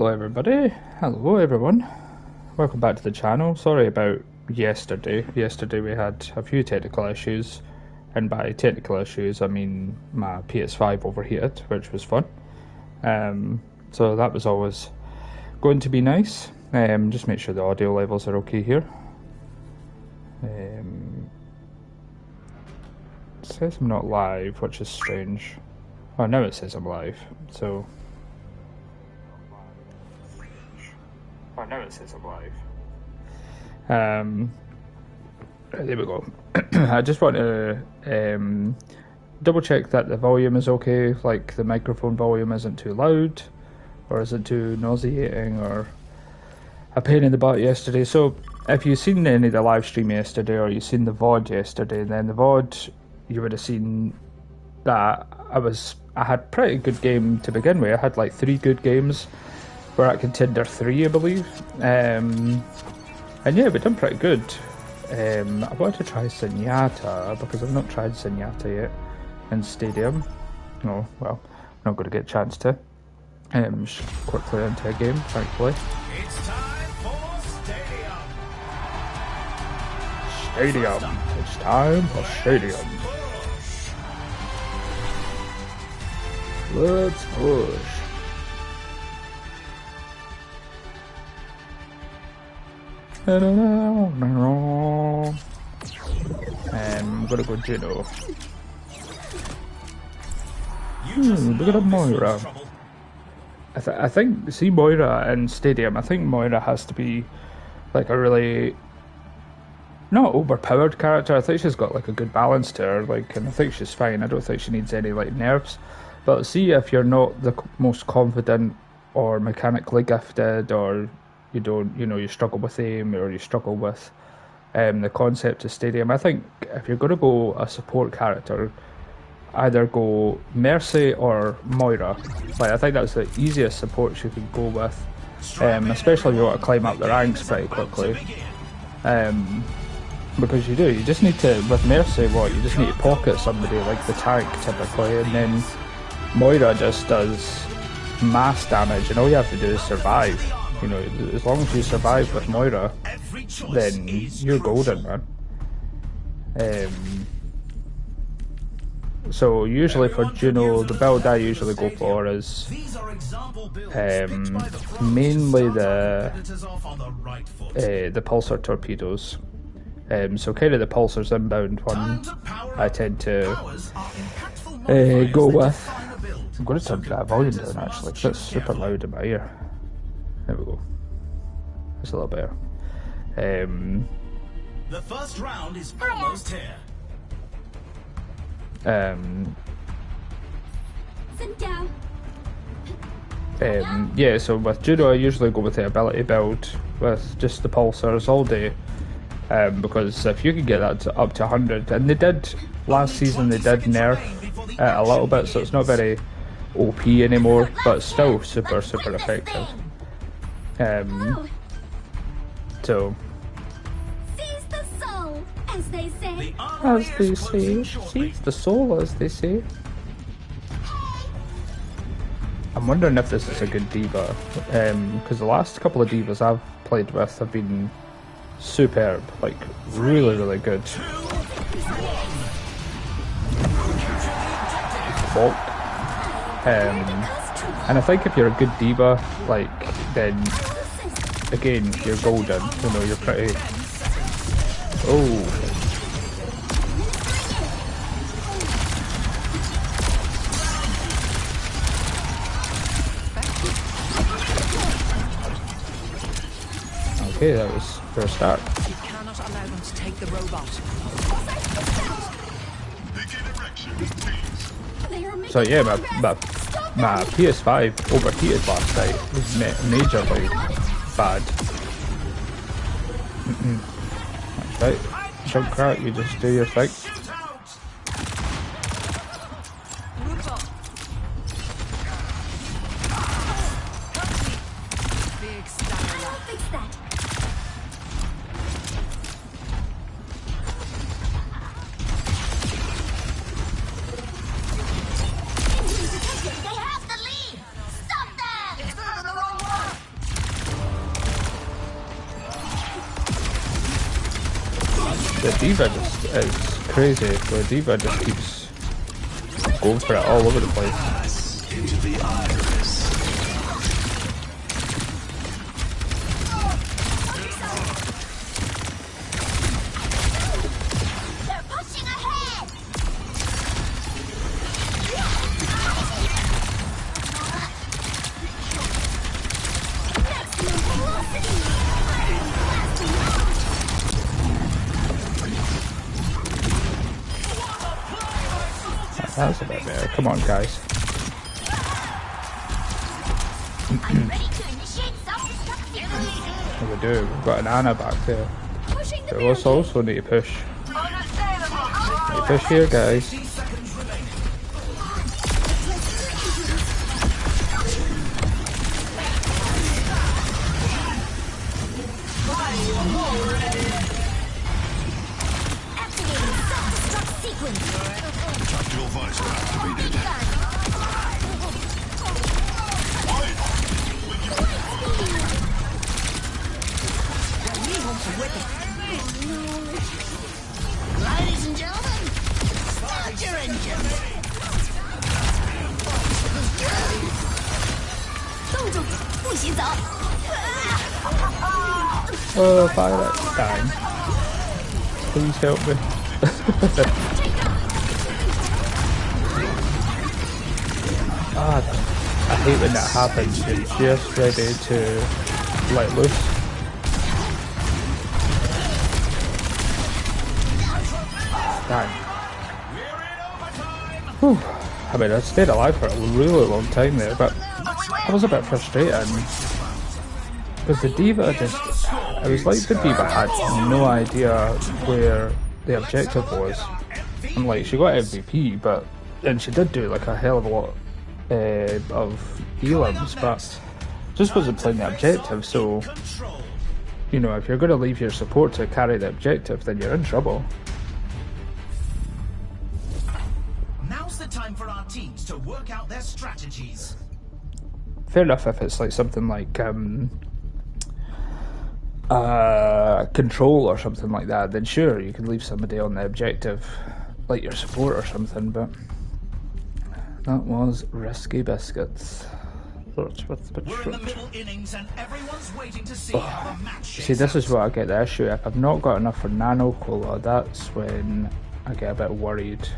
Hello everybody, hello everyone, welcome back to the channel. Sorry about yesterday we had a few technical issues, and by technical issues I mean my PS5 overheated, which was fun. So that was always going to be nice. Just make sure the audio levels are okay here. It says I'm not live, which is strange. Oh, now it says I'm live, so... Oh, now it says I'm live. There we go. I just want to double check that the volume is okay, like the microphone volume isn't too loud, or isn't too nauseating, or a pain in the butt yesterday. So if you've seen any of the live stream yesterday, or you've seen the VOD yesterday, then the VOD, you would have seen that I had pretty good game to begin with. I had like 3 good games. We're at contender 3, I believe. And yeah, we've done pretty good. I wanted to try Zenyatta because I've not tried Zenyatta yet in Stadium. Oh, well, I'm not going to get a chance to. Just quickly into a game, thankfully. It's time for Stadium. Stadium. It's time for Stadium. Let's push. I'm gonna go Juno. Look at Moira. I think, see Moira in Stadium, I think Moira has to be like a really not overpowered character. I think she's got like a good balance to her, like, and I think she's fine. I don't think she needs any like nerfs. But see, if you're not the most confident or mechanically gifted, or you struggle with aim, or you struggle with the concept of Stadium, I think if you're going to go a support character, either go Mercy or Moira. Like, I think that's the easiest support you could go with, especially if you want to climb up the ranks pretty quickly. Because you just need to, with Mercy, you just need to pocket somebody like the tank typically, and then Moira just does mass damage, and all you have to do is survive. You know, as long as you survive with Moira, then you're golden, man. So usually for Juno, the build I usually go for is mainly the pulsar torpedoes. So kind of the pulsars inbound one I tend to go with. I'm going to turn that volume down actually, because it's super loud in my ear. There we go. It's a little better. The first round is almost here. Yeah, so with Judo I usually go with the ability build with just the pulsars all day, because if you can get that up to 100, and they did last season, they did nerf it a little bit, so it's not very OP anymore, but still super effective. So seize the soul, as they say. Seize the soul, as they say. I'm wondering if this is a good diva, because the last couple of divas I've played with have been superb, like really good. Bulk. And I think if you're a good diva, like, then again you're golden. You know, you're pretty. Oh. Okay, that was for a start. You cannot allow them to take the robot. So yeah, my PS5 overheated last night. It was majorly bad. That's right. Junkrat, you just do your thing. They have the lead! Stop them! It's moving the wrong way! The diva just is crazy. The diva just keeps going for it all over the place. Into the iris. They're pushing ahead. Maximum velocity. That's a bit better. Come on, guys. I'm ready to initiate self-destruct sequence. We do. We've got an Anna back there. Pushing the But we also need to push. Need to push here, guys. 15 seconds remaining. activating self-destruct sequence. Tactical visor activated. Ladies and gentlemen, start your engines. 动住，不许走。 Oh, Violet, dying. Please help me. I hate when that happens. You're just ready to let loose. Dang. Whew. I mean, I stayed alive for a really long time there, but I was a bit frustrated. Because the diva just... It was like the diva had no idea where the objective was. And like, she got MVP, but... And she did do like a hell of a lot of elims, but just wasn't playing the objective, so... You know, if you're going to leave your support to carry the objective, then you're in trouble. Now's the time for our teams to work out their strategies. Fair enough if it's like something like control or something like that, then sure, you can leave somebody on the objective, like your support or something, but that was risky biscuits. We're in the middle innings and everyone's waiting to see how the match shakes See, this is out. what I get the issue. If I've not got enough for Nano Cola, that's when I get a bit worried.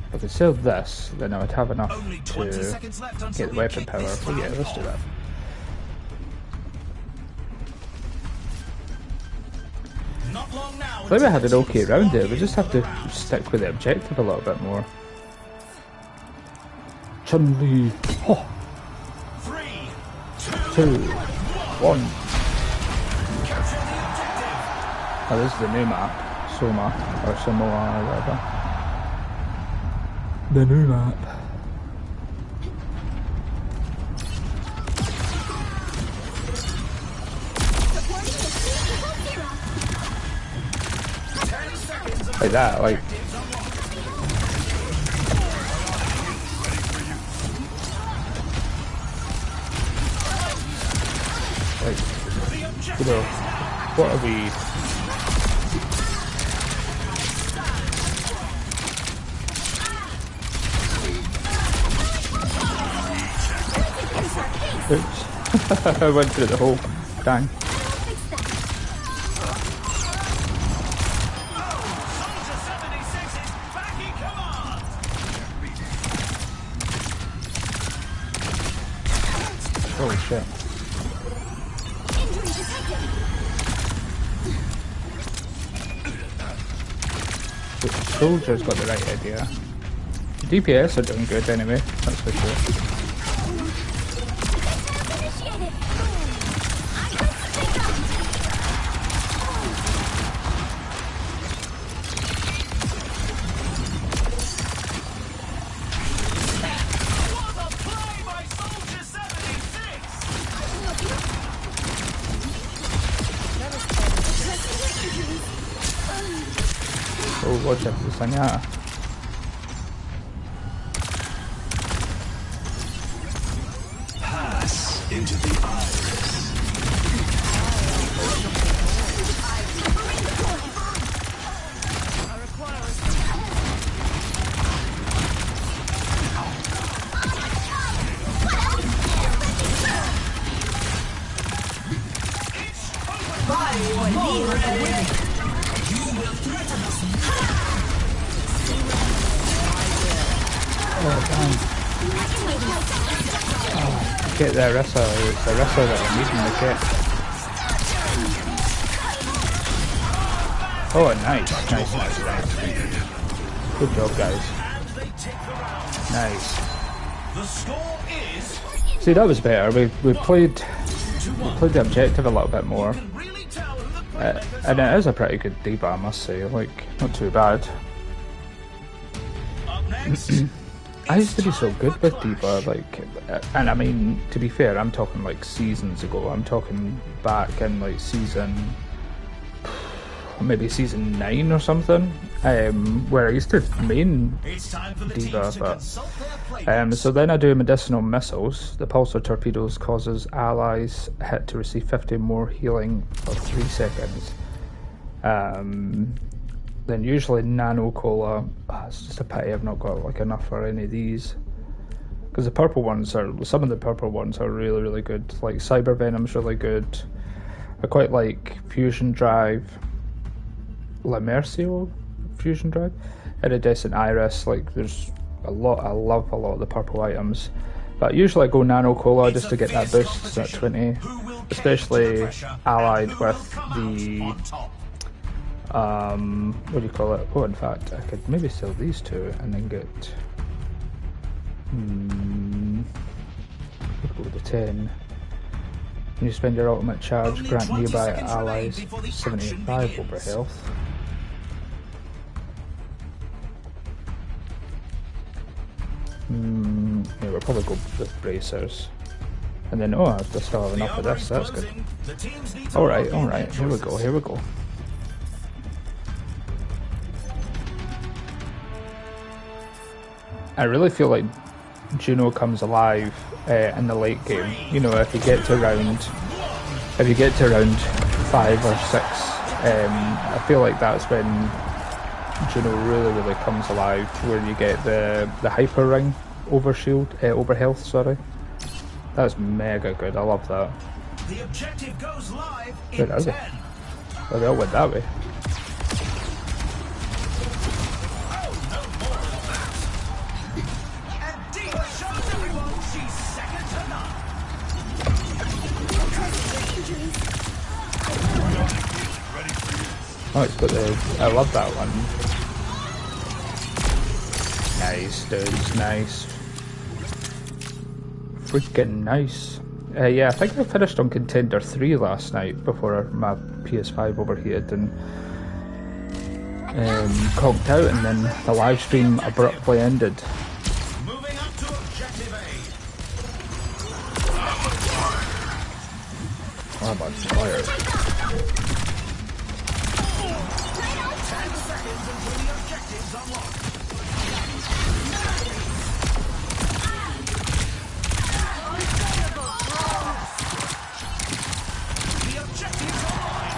If I could sell this, then I would have enough Only 20 to seconds left until get the we weapon kick power. this So yeah, round let's do off. that. Not long now. I think we until had the an okay teams round lock there. We in. just have to stick with the objective a little bit more. Chun-Li. Oh, 3, 2, 2, 1. capture the objective. Oh, this is the new map. Soma or Samoa or whatever. The new map. Supporting the Triple Zero. 10 seconds of Like that, like objectives unlocked. The you objective know, what are we? Oops. I went through the hole. Dang. Fix that. Soldier 76 is back in command. Holy shit. Injury detected. The soldier's got the right idea. DPS are doing good anyway, that's for sure. Initiated. What a play by Soldier 76. Oh, watch out for the Sanya. Pass Into the iris. Get the Orisa, it's the Orisa that we're needing to get. Oh, nice, nice. Good job, guys. Nice. The score is. See, that was better. We played the objective a little bit more, Really tell who the playmakers and it is a pretty good diva, I must say. Like, not too bad. Up next. I used to be so good with diva, like, and I mean, to be fair, I'm talking like seasons ago. I'm talking back in like maybe season 9 or something, where I used to main It's time for the diva, teams to but consult their playbooks. so then I do medicinal missiles. The pulsar torpedoes causes allies hit to receive 50 more healing for 3 seconds. Then usually nano cola. It's just a pity I've not got like enough for any of these, because the purple ones are, some of the purple ones are really, really good. Like cyber venom's really good. I quite like fusion drive, Lamercio fusion drive, iridescent iris. Like there's a lot. I love a lot of the purple items, but usually I go nano cola just to get that boost at 20, especially allied with the what do you call it? Oh, in fact, I could maybe sell these two and then get go with the 10. When you spend your ultimate charge, Only grant 20 nearby seconds allies remain before the action 75 over begins. health. Yeah, we'll probably go with bracers. And then, oh, I still have enough of this, that's good. Alright, here we go. I really feel like Juno comes alive in the late game. You know, if you get to round 5 or 6, I feel like that's when Juno really comes alive, where you get the hyper ring over health, sorry. That's mega good, I love that. The objective goes live in Where are 10. they? Oh, they all went that way. And Diva shows everyone she's second to none. Oh, it's got the... I love that one. Nice, dudes, nice. Freaking nice. Yeah, I think I finished on Contender 3 last night before my PS5 overheated and conked out, and then the live stream abruptly ended. Moving up to objective A. Oh, I'm on fire. 10 seconds until the objective's unlocked. The objective's online.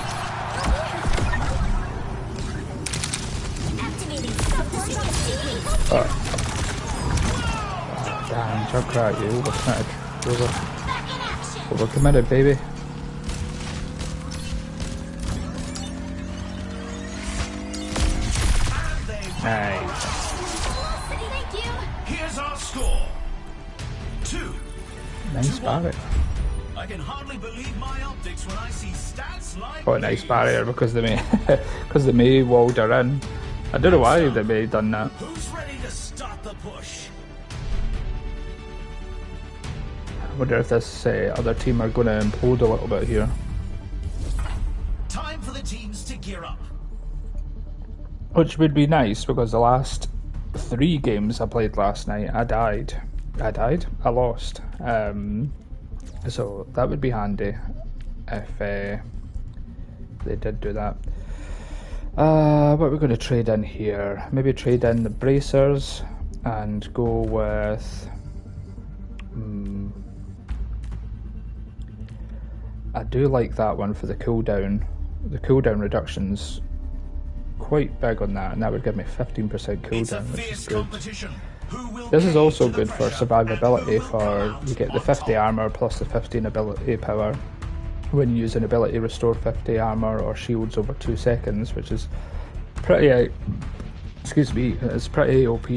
Damn, Junkrat, you overcommitted. Overcommitted, baby. Nice. Here's our score. 2. Nice barrier. I can hardly believe my optics when I see stats like Oh, a nice these. barrier because they may walled her in. I don't know why they may have done that. Who's ready to start the push? I wonder if this other team are going to implode a little bit here. Time for the teams to gear up. Which would be nice, because the last 3 games I played last night, I died. I lost. So that would be handy if they did do that. What are we going to trade in here? Maybe trade in the bracers and go with... I do like that one for the cooldown. The cooldown reduction's quite big on that, and that would give me 15% cooldown, which is good. This is also good for survivability, for you get the 50 armor plus the 15 ability power when you use an ability restore 50 armor or shields over 2 seconds, which is pretty, excuse me, it's pretty OP.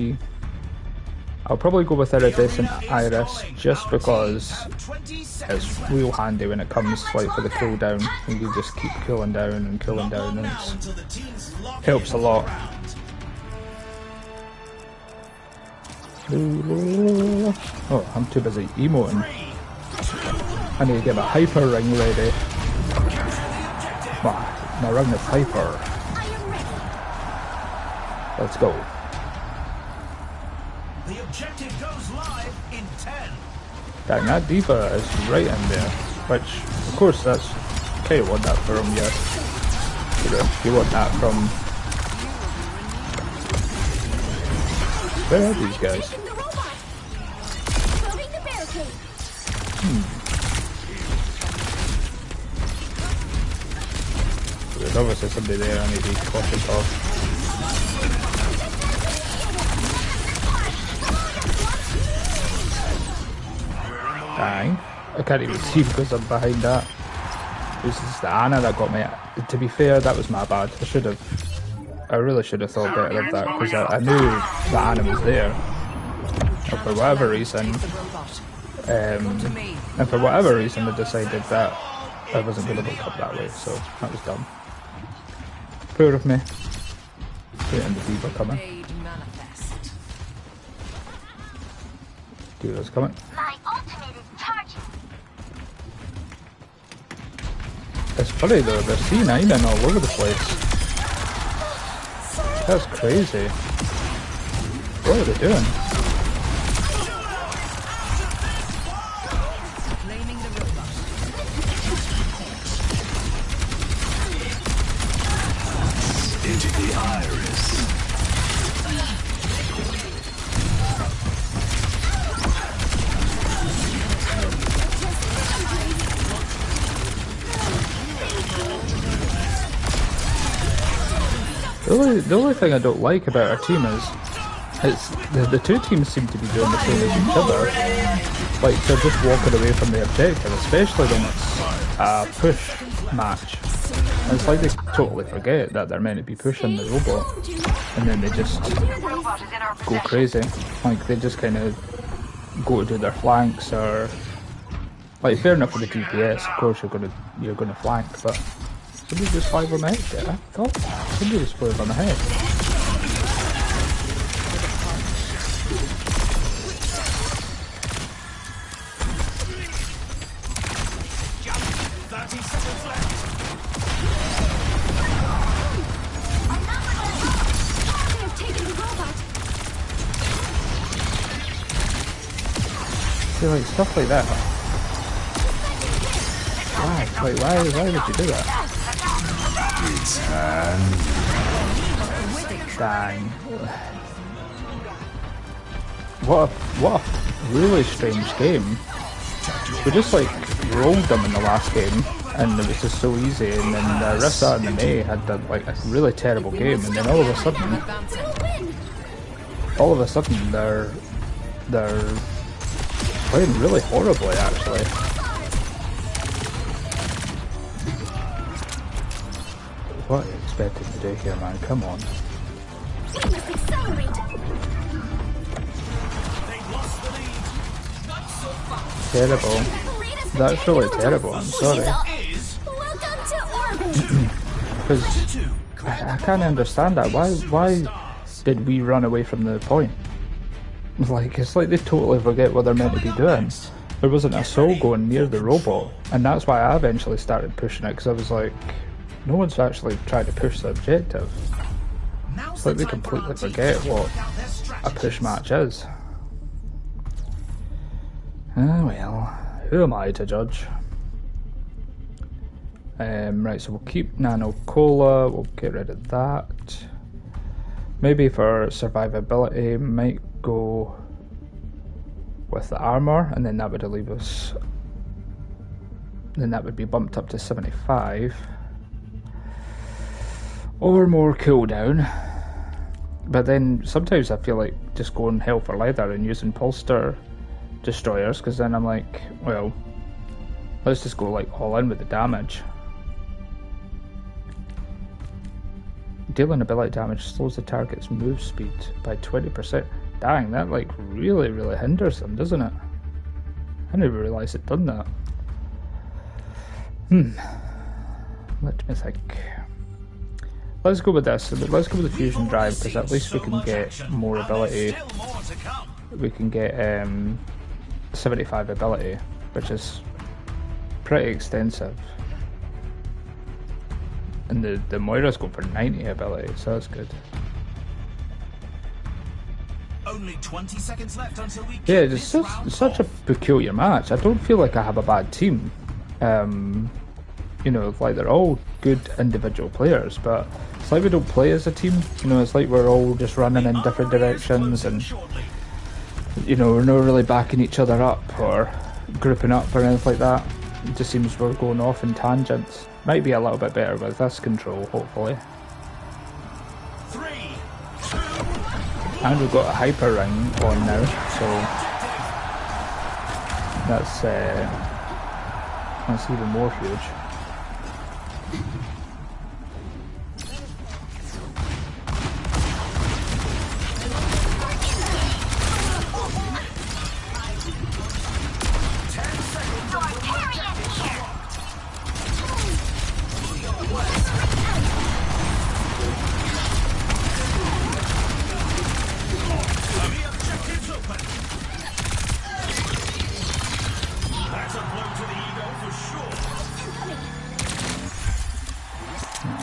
I'll probably go with Iridescent Iris just because it's real handy when it comes like for the cooldown. You can just keep cooling down and cooling down, and it helps a lot. Oh, I'm too busy emoting. I need to get my hyper ring ready. My ring is hyper. Let's go. The objective goes live in 10. Dang, that diva is right in there. Which, of course, that's kind of want that from you. You want that from. Where are these guys? There's obviously somebody there I need to be cautious of. Dang. I can't even see because I'm behind that. This is the Anna that got me. To be fair, that was my bad. I really should have thought better of that, because I knew that Anna was there. And for whatever reason, I decided that I wasn't going to look up that way, so that was dumb. Poor of me. Waiting the diva coming. Diva's coming. My ultimate is charging. It's funny though, they're C9ing all over the place. That's crazy. What are they doing? Into the iris. The only thing I don't like about our team is it's the two teams seem to be doing the same as each other. Like they're just walking away from the objective, especially when it's a push match. And it's like they totally forget that they're meant to be pushing the robot, and then they just go crazy. Like they just kind of go to do their flanks, or like fair enough for the DPS. Of course you're gonna flank, but. Somebody just fired on my head there. I thought somebody was fired on the head. See, like stuff like that. Why? Why would you do that? Dang. What a really strange game. We just like rolled them in the last game, and it was just so easy, and then Rissa and the May had done like a really terrible game, and then all of a sudden they're playing really horribly actually. What are you expecting to do here, man? Come on. Terrible. That's really terrible, I'm sorry. Because I can't understand that. Why did we run away from the point? Like, it's like they totally forget what they're meant to be doing. There wasn't a soul going near the robot, and that's why I eventually started pushing it, because I was like, no one's actually trying to push the objective. It's like they completely forget what a push match is. Ah well, who am I to judge? Right, so we'll keep Nano Cola, we'll get rid of that. Maybe for survivability, might go with the armor, and then that would leave us then that would be bumped up to 75. Or more cooldown. But then sometimes I feel like just going hell for leather and using Pulster destroyers, because then I'm like, well, let's just go like all in with the damage. Dealing ability damage slows the target's move speed by 20%. Dang, that like really hinders them, doesn't it? I didn't even realise it done that. Let me think. Let's go with this. Let's go with the fusion drive, because at least we can get more ability. We can get 75 ability, which is pretty extensive. And the Moira's go for 90 ability, so that's good. Only 20 seconds left until we Yeah, it's such a peculiar match. I don't feel like I have a bad team. You know, like they're all good individual players, but it's like we don't play as a team. You know, it's like we're all just running in different directions, and you know, we're not really backing each other up or grouping up or anything like that. It just seems we're going off in tangents. Might be a little bit better with this control, hopefully. 3, 2, And we've got a hyper ring on now, so that's even more huge.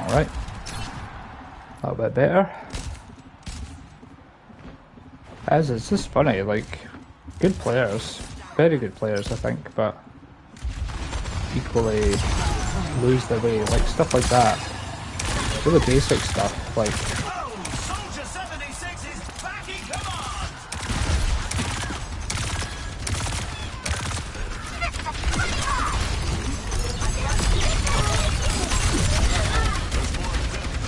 Alright. A little bit better. As it's just funny, like, good players. Very good players, I think, but equally lose their way. Like, stuff like that. Really basic stuff, like... Soldier 76 is back in command.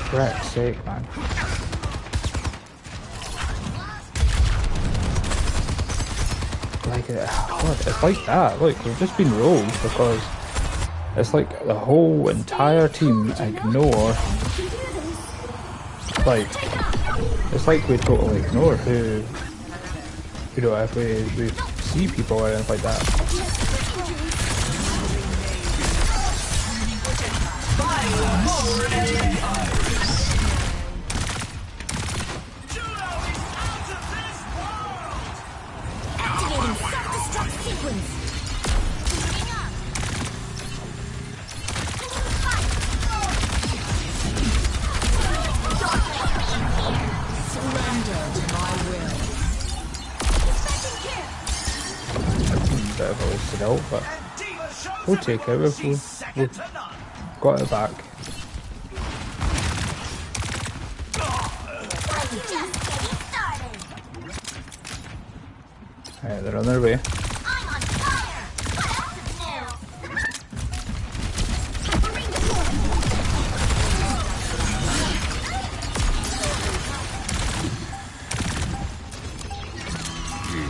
Frick's sake, man. Like, God, it's like that. Look, we've just been rolled because it's like the whole entire team ignore. Like, it's like we totally ignore who, you know, if we see people or anything like that. Activating self-destruct sequence. Surrender to my will. Bit of a wasted ult, but we'll take it. We've got it back. Alright, they're on their way. I'm on fire! What else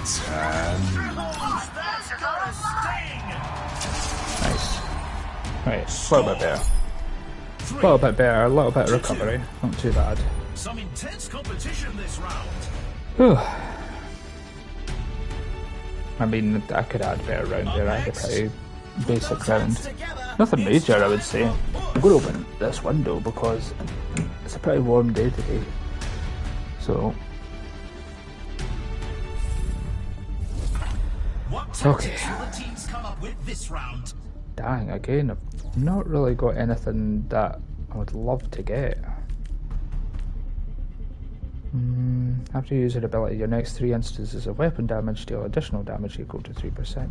It's time. That's got a sting. Nice. Right, a little bit better. A little bit better, a little bit of recovery. Not too bad. Some intense competition this round. Whew. I mean, I could add better round there. I had a pretty basic round. Nothing major, I would say. I'm going to open this window because it's a pretty warm day today. So, What okay. tactics will the teams come up with this round? Dang, again, I've not really got anything that I would love to get. After you use an ability, your next 3 instances of weapon damage deal additional damage equal to 3%.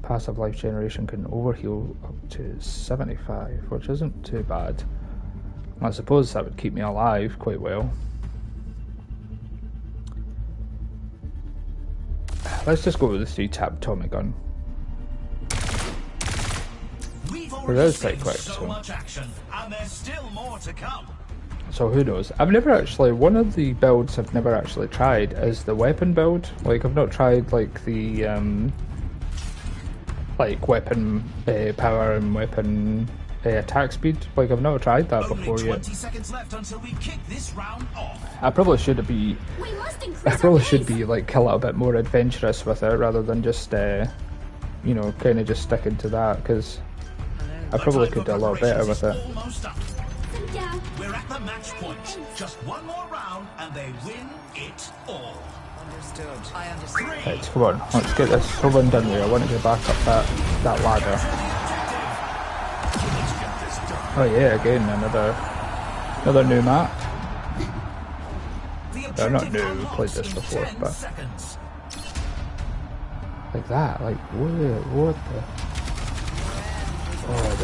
Passive life generation can overheal up to 75, which isn't too bad. I suppose that would keep me alive quite well. Let's just go with the 3-tap Tommy gun. It is quite quick, So so. much action, and there's still more to come. So who knows? I've never actually, one of the builds I've never actually tried is the weapon build. Like, I've not tried, like, the, like, weapon power and weapon attack speed. Like, I've never tried that Only before 20 yet. seconds left until we kick this round off. I probably should be, We must I increase probably our should pace. be, like, a little bit more adventurous with it rather than just, you know, kind of just sticking to that, because I probably could do a lot better with it. Almost up. Sit down. We're at the match point. Just one more round, and they win it all. Understood. I understand. Right, come on, let's get this whole one done here. I want to get back up that ladder. Oh yeah, again, another new map. The not objective new, unlocks played this in before, 10 but- seconds. Like that, like, what the... Oh,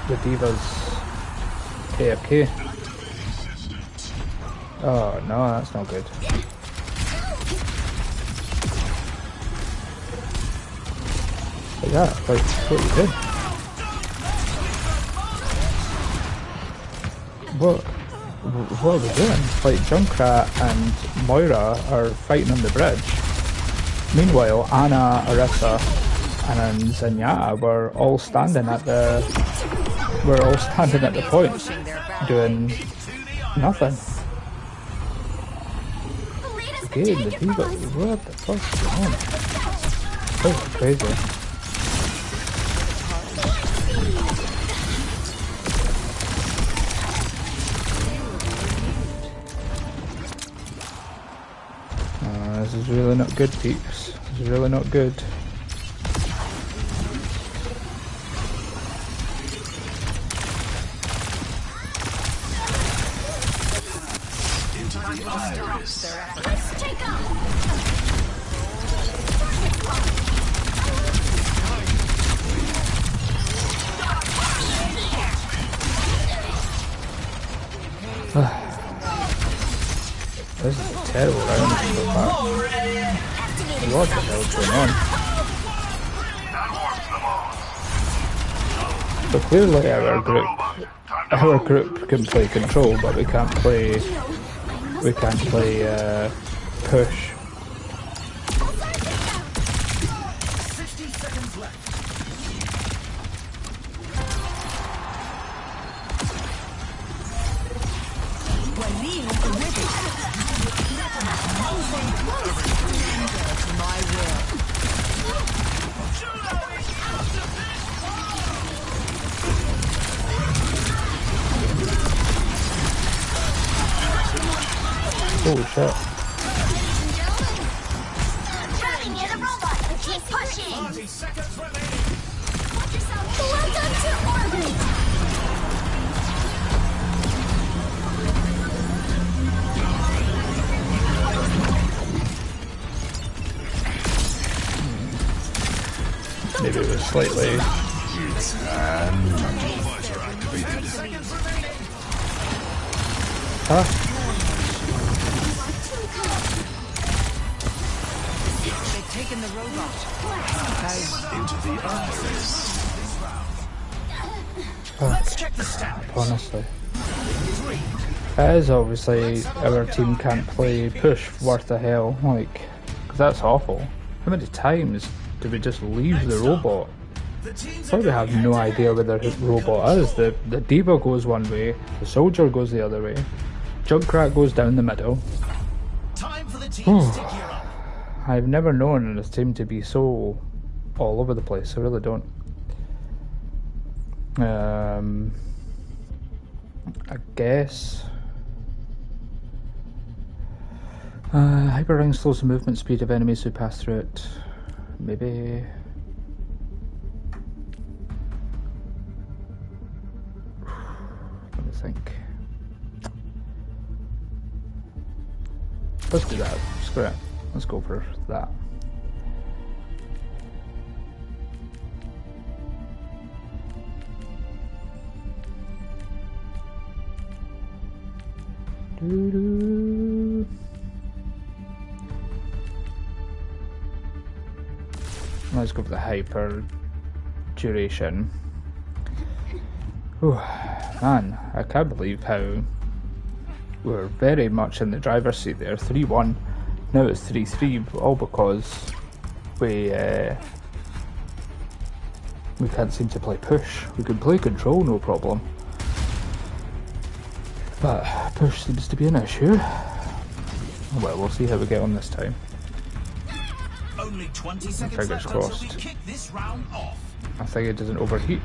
the Diva's AFK. Oh no, that's not good. Like that, like, what you did? What are we doing? Like, Junkrat and Moira are fighting on the bridge. Meanwhile, Anna, Arissa, and Zenyatta were all standing at the point, doing nothing. Lead us Again, to the take it Diva, from us. what the fuck's going on? This is crazy. This is really not good, peeps. This is really not good. Let's take off. This is a terrible round so far. What the hell's going on? So clearly our group can play control, but we can't play push. 60 seconds left. Holy shit. Driving near the robot. Keep pushing. 30 seconds remaining. Watch yourself. Welcome to orbit. Maybe it was slightly... Huh? They've taken the robot. Into the office. Let's check the standings. Honestly. It is obviously our team can't play push worth the hell, like, 'cause that's awful. How many times do we just leave the robot? The teams are Probably have no idea where the robot is. The Diva goes one way, the Soldier goes the other way, Junkrat goes down the middle. time for the teams to gear up. I've never known this team to be so all over the place, I really don't. I guess Hyper Ring slows the movement speed of enemies who pass through it. Maybe. Let me think. Let's do that. Screw it. Let's go for that. Doo-doo. Let's go for the hyper duration. Whew, man, I can't believe how we're very much in the driver's seat there. 3-1. Now it's 3-3, all because we can't seem to play push. We can play control, no problem. But push seems to be an issue. Well, we'll see how we get on this time. Only 20 seconds Fingers left until we crossed. kick this round off. I think it doesn't overheat.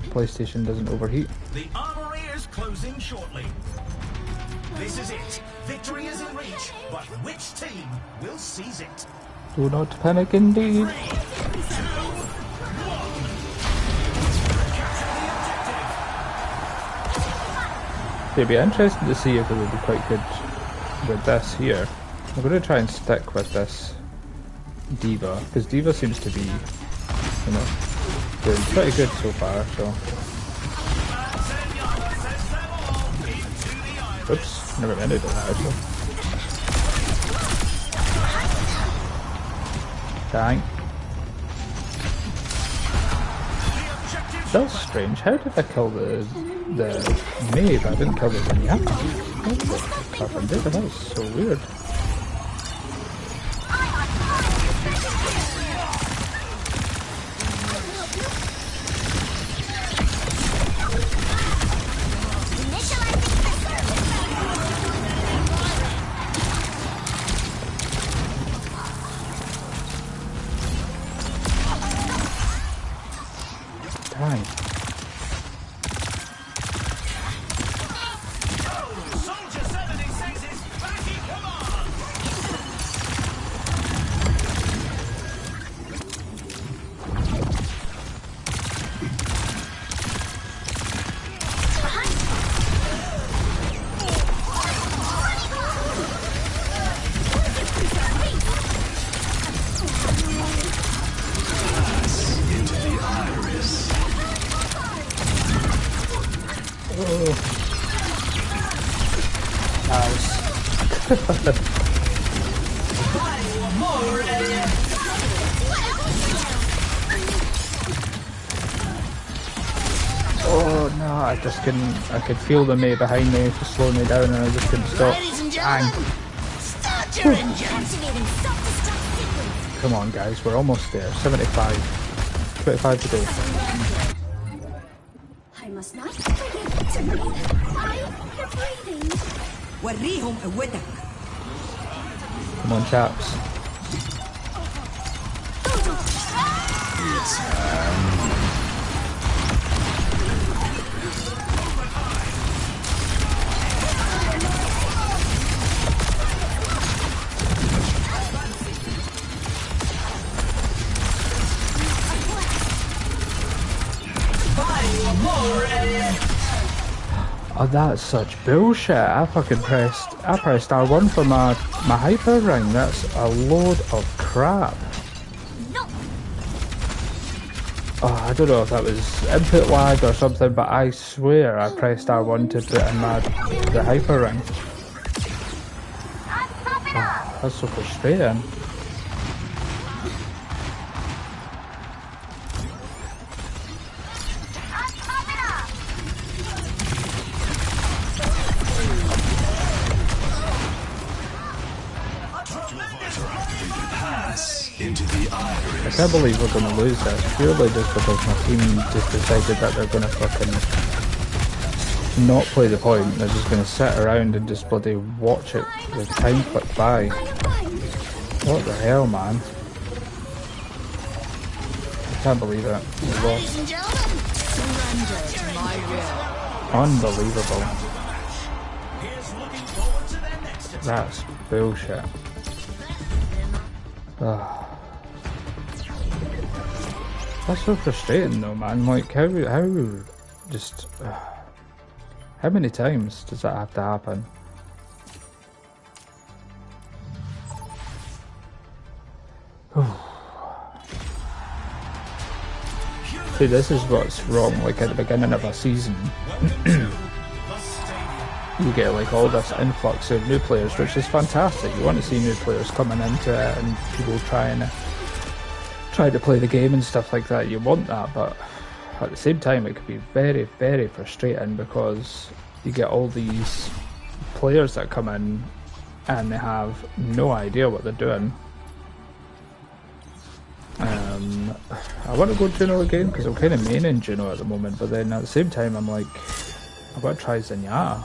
PlayStation doesn't overheat. The armory is closing shortly. This is it. Victory is in reach, but which team will seize it? Do not panic indeed. It'd be interesting to see if it would be quite good with this here. I'm going to try and stick with this Diva, because Diva seems to be, you know, doing pretty good so far, so. Oops, never meant to do that actually. Dang. That's strange. How did I kill the maid? I didn't kill the Zenyatta. What did? That was so weird. Dang. Soldier 76 is back in command. Into the iris. Oh no, I just couldn't. I could feel the mate behind me just slowing me down, and I just couldn't stop. Ladies and Dang. gentlemen, start your engines. Activating self-destruct sequence. Come on, guys, we're almost there. 75. 25 to go. I must not forget to breathe. I'm breathing. وريهم قوتك. Come on, chaps. Oh, that's such bullshit. I pressed R1 for my hyper ring. That's a load of crap. No. Oh, I don't know if that was input lag or something, but I swear I pressed R1 to put in the hyper ring. Oh, that's so frustrating. Into the I iris. can't believe we're going to lose this, purely just because my team just decided that they're going to fucking not play the point. They're just going to sit around and just bloody watch it with time flick by. What the hell, man? I can't believe it. We lost. Ladies and gentlemen, Surrender to my will. Unbelievable. Here's looking forward to their next attack. That's bullshit. Ah. That's so frustrating though, man. Like, how just... how many times does that have to happen? See, this is what's wrong, like at the beginning of a season. You get like all this influx of new players, which is fantastic. You want to see new players coming into it and people trying trying to play the game and stuff like that, you want that, but at the same time it could be very, very frustrating because you get all these players that come in and they have no idea what they're doing. I want to go Juno again because I'm kind of maining Juno at the moment, but then at the same time I'm like, I want to try Zenyatta.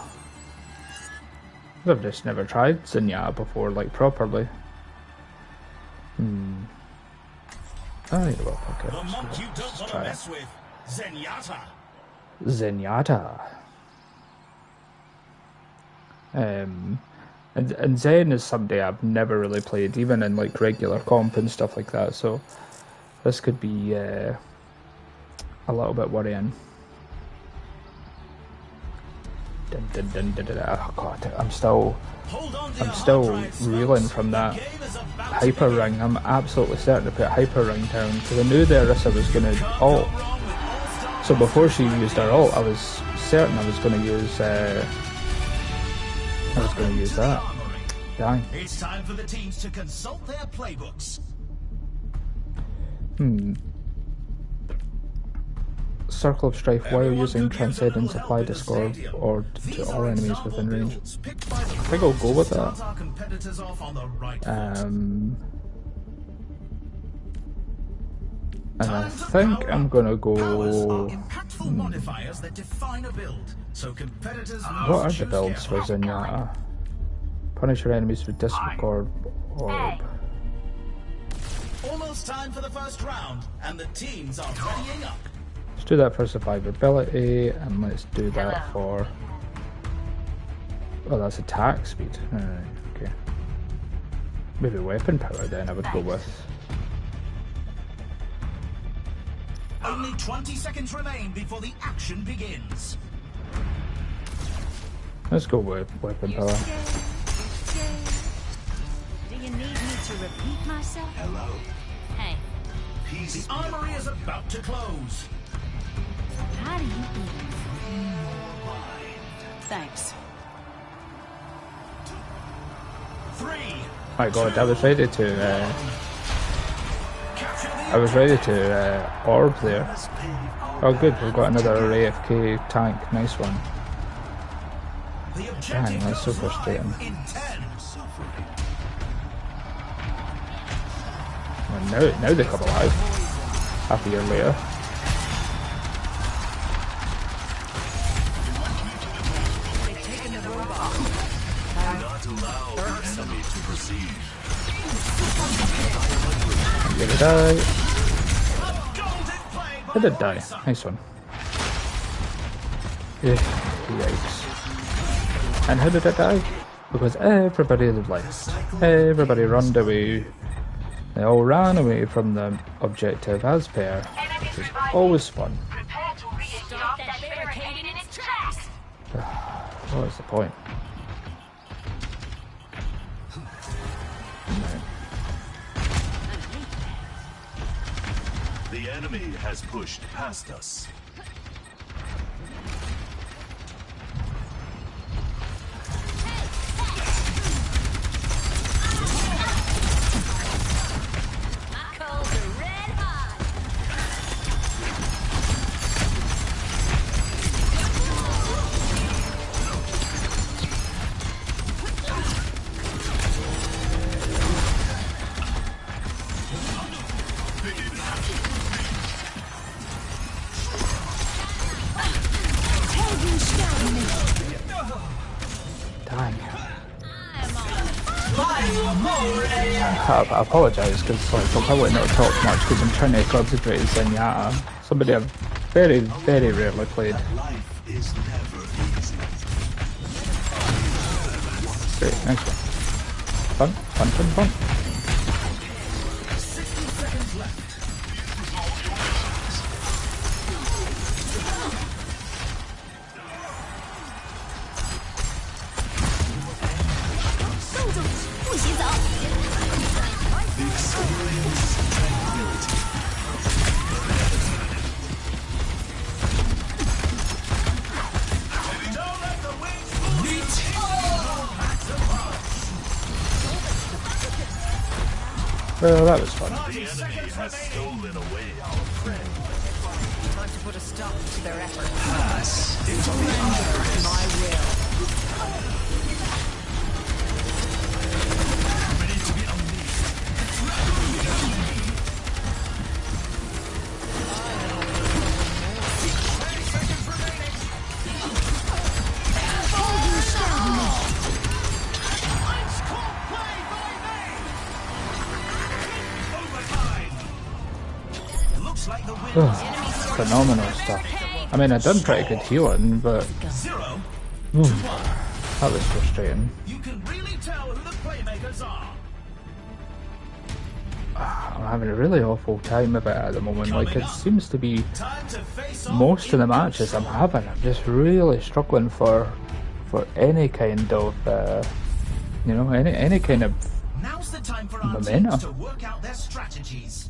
I've just never tried Zenyatta before, like properly. Oh, you know what, fuck it. The monk you don't want to mess with, Zenyatta. Zenyatta. And Zen is somebody I've never really played, even in like regular comp and stuff like that. So this could be a little bit worrying. Oh god, I'm still reeling from that hyper ring. I'm absolutely certain to put hyper ring down because I knew the Orisa was going to ult. So before she used her ult, I was certain I was going to use that. Dang. It's time for the teams to consult their playbooks. Circle of Strife while using Transcendence apply Discord or to all enemies within range. I think I'll go with that. And I think I'm gonna go. What are the builds for Zenyatta? Punish your enemies with Discord Orb. Almost time for the first round, and the teams are readying up. Let's do that for survivability, and let's do that for. Oh, that's attack speed. Okay. Maybe weapon power then I would go with. Only 20 seconds remain before the action begins. Let's go with weapon power. Do you need me to repeat myself? Hello. Hey, The armory is about to close. how do you eat? Thanks. 3. My god, I was ready to orb there. Oh good, we've got another AFK tank, nice one. The Dang, objective that's so goes live frustrating. in 10. And now they come alive. Half a year later. Not allow the enemy to proceed. Did it die? It did die. Nice one. Yikes. And how did it die? Because everybody left. Everybody ran away. They all ran away from the objective as per, which is always fun. Prepare to stop that barricade in its tracks. What is the point? The enemy has pushed past us. Coals are red hot. Dang. I apologise because like, I'll probably not talk much because I'm trying to concentrate on Zenyatta. Somebody I've very, very rarely played. Life is never easy. Great, nice one. Fun. Well, that was fun. The enemy has stolen away our friend. Time to put a stop to their efforts. Pass into the Surrender to my will. ready to be unleashed. Ice cold play by me! Overtime! Looks like the win Phenomenal stuff. I mean, I've done pretty good healing, but 0 to 1. that was frustrating. You can really tell who the playmakers are. I'm having a really awful time of it at the moment. Like, it seems to be Time to face off most of the in matches I'm control. having, I'm just really struggling for any kind of, you know, any kind of Now's the time for our momentum. teams to work out their strategies.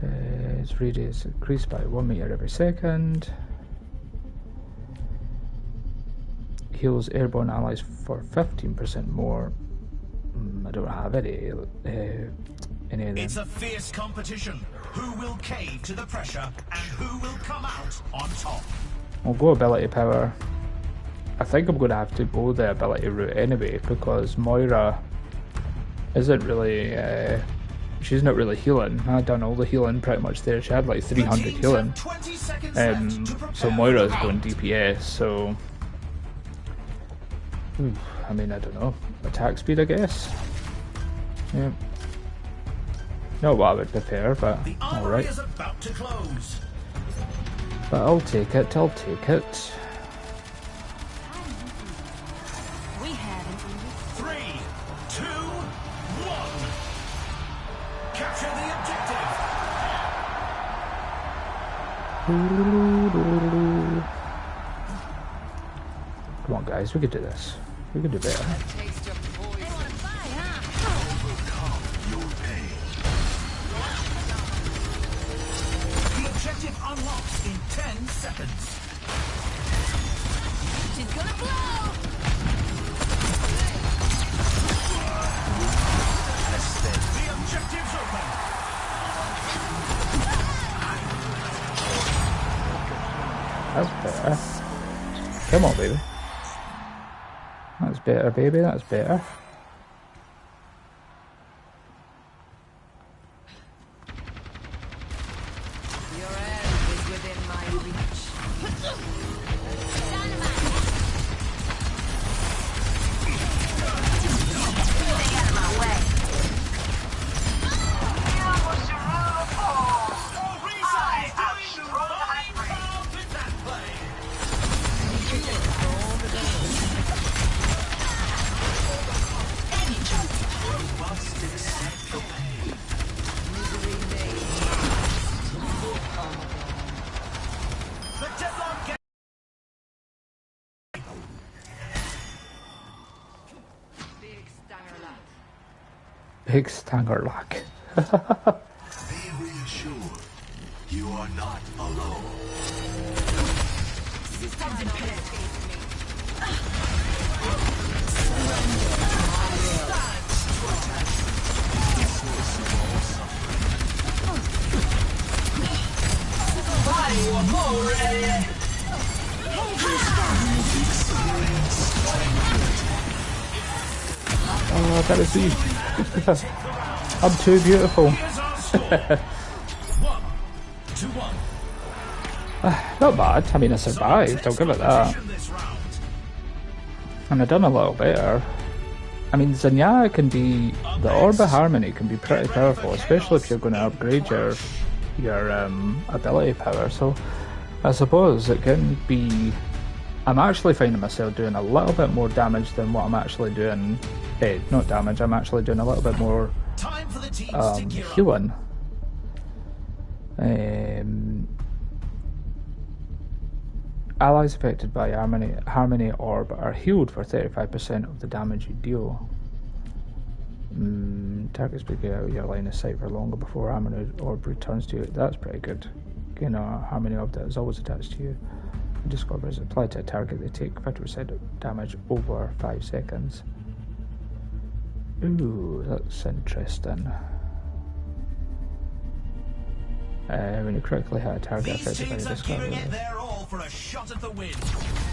Its radius increased by 1 meter every second. Heals airborne allies for 15% more. I don't have any of them. It's a fierce competition. Who will cave to the pressure and who will come out on top? I'll go ability power. I think I'm going to have to go the ability route anyway, because Moira isn't really. She's not really healing. I've done all the healing pretty much there. She had like 300 The teams healing. have 20 seconds left to prepare So for Moira's the going round. DPS, so. I mean, I don't know. Attack speed, I guess? Yeah. Not what I would prefer, but The armory alright. is about to close. But I'll take it, I'll take it. We haven't even 3, 2, 1. Capture the objective. Come on, guys, we could do this. We could do better. taste of poison. Overcome your pain. The objective unlocks in 10 seconds. She's gonna blow! The objective's open. That's better. Come on, baby. That's better, baby, that's better. Your end is within my reach. Orisa's doing fine foul with that play. Must accept the pain. The deadlock game. Big stanger lad. Big stanger lock. Be reassured, you are not alone. Oh, that is you. I'm too beautiful. Here's our score. 1 to 1. Not bad. I mean, I survived. I'll give it that. Competition this round. And I've done a little better. I mean, Zanya can be, the Orb of Harmony can be pretty powerful, especially if you're going to upgrade your ability power. So I suppose it can be. I'm actually finding myself doing a little bit more damage than what I'm actually doing. Not damage. I'm actually doing a little bit more Time for the teams to gear up. healing. Allies affected by Harmony Orb are healed for 35% of the damage you deal. Targets will get out of your line of sight for longer before Harmony Orb returns to you. That's pretty good. You know, Harmony Orb that is always attached to you. Discover is applied to a target. They take 50% damage over 5 seconds. Ooh, that's interesting. When you correctly hit a target These affected by teams the are giving it discovery. their all for a shot at the win.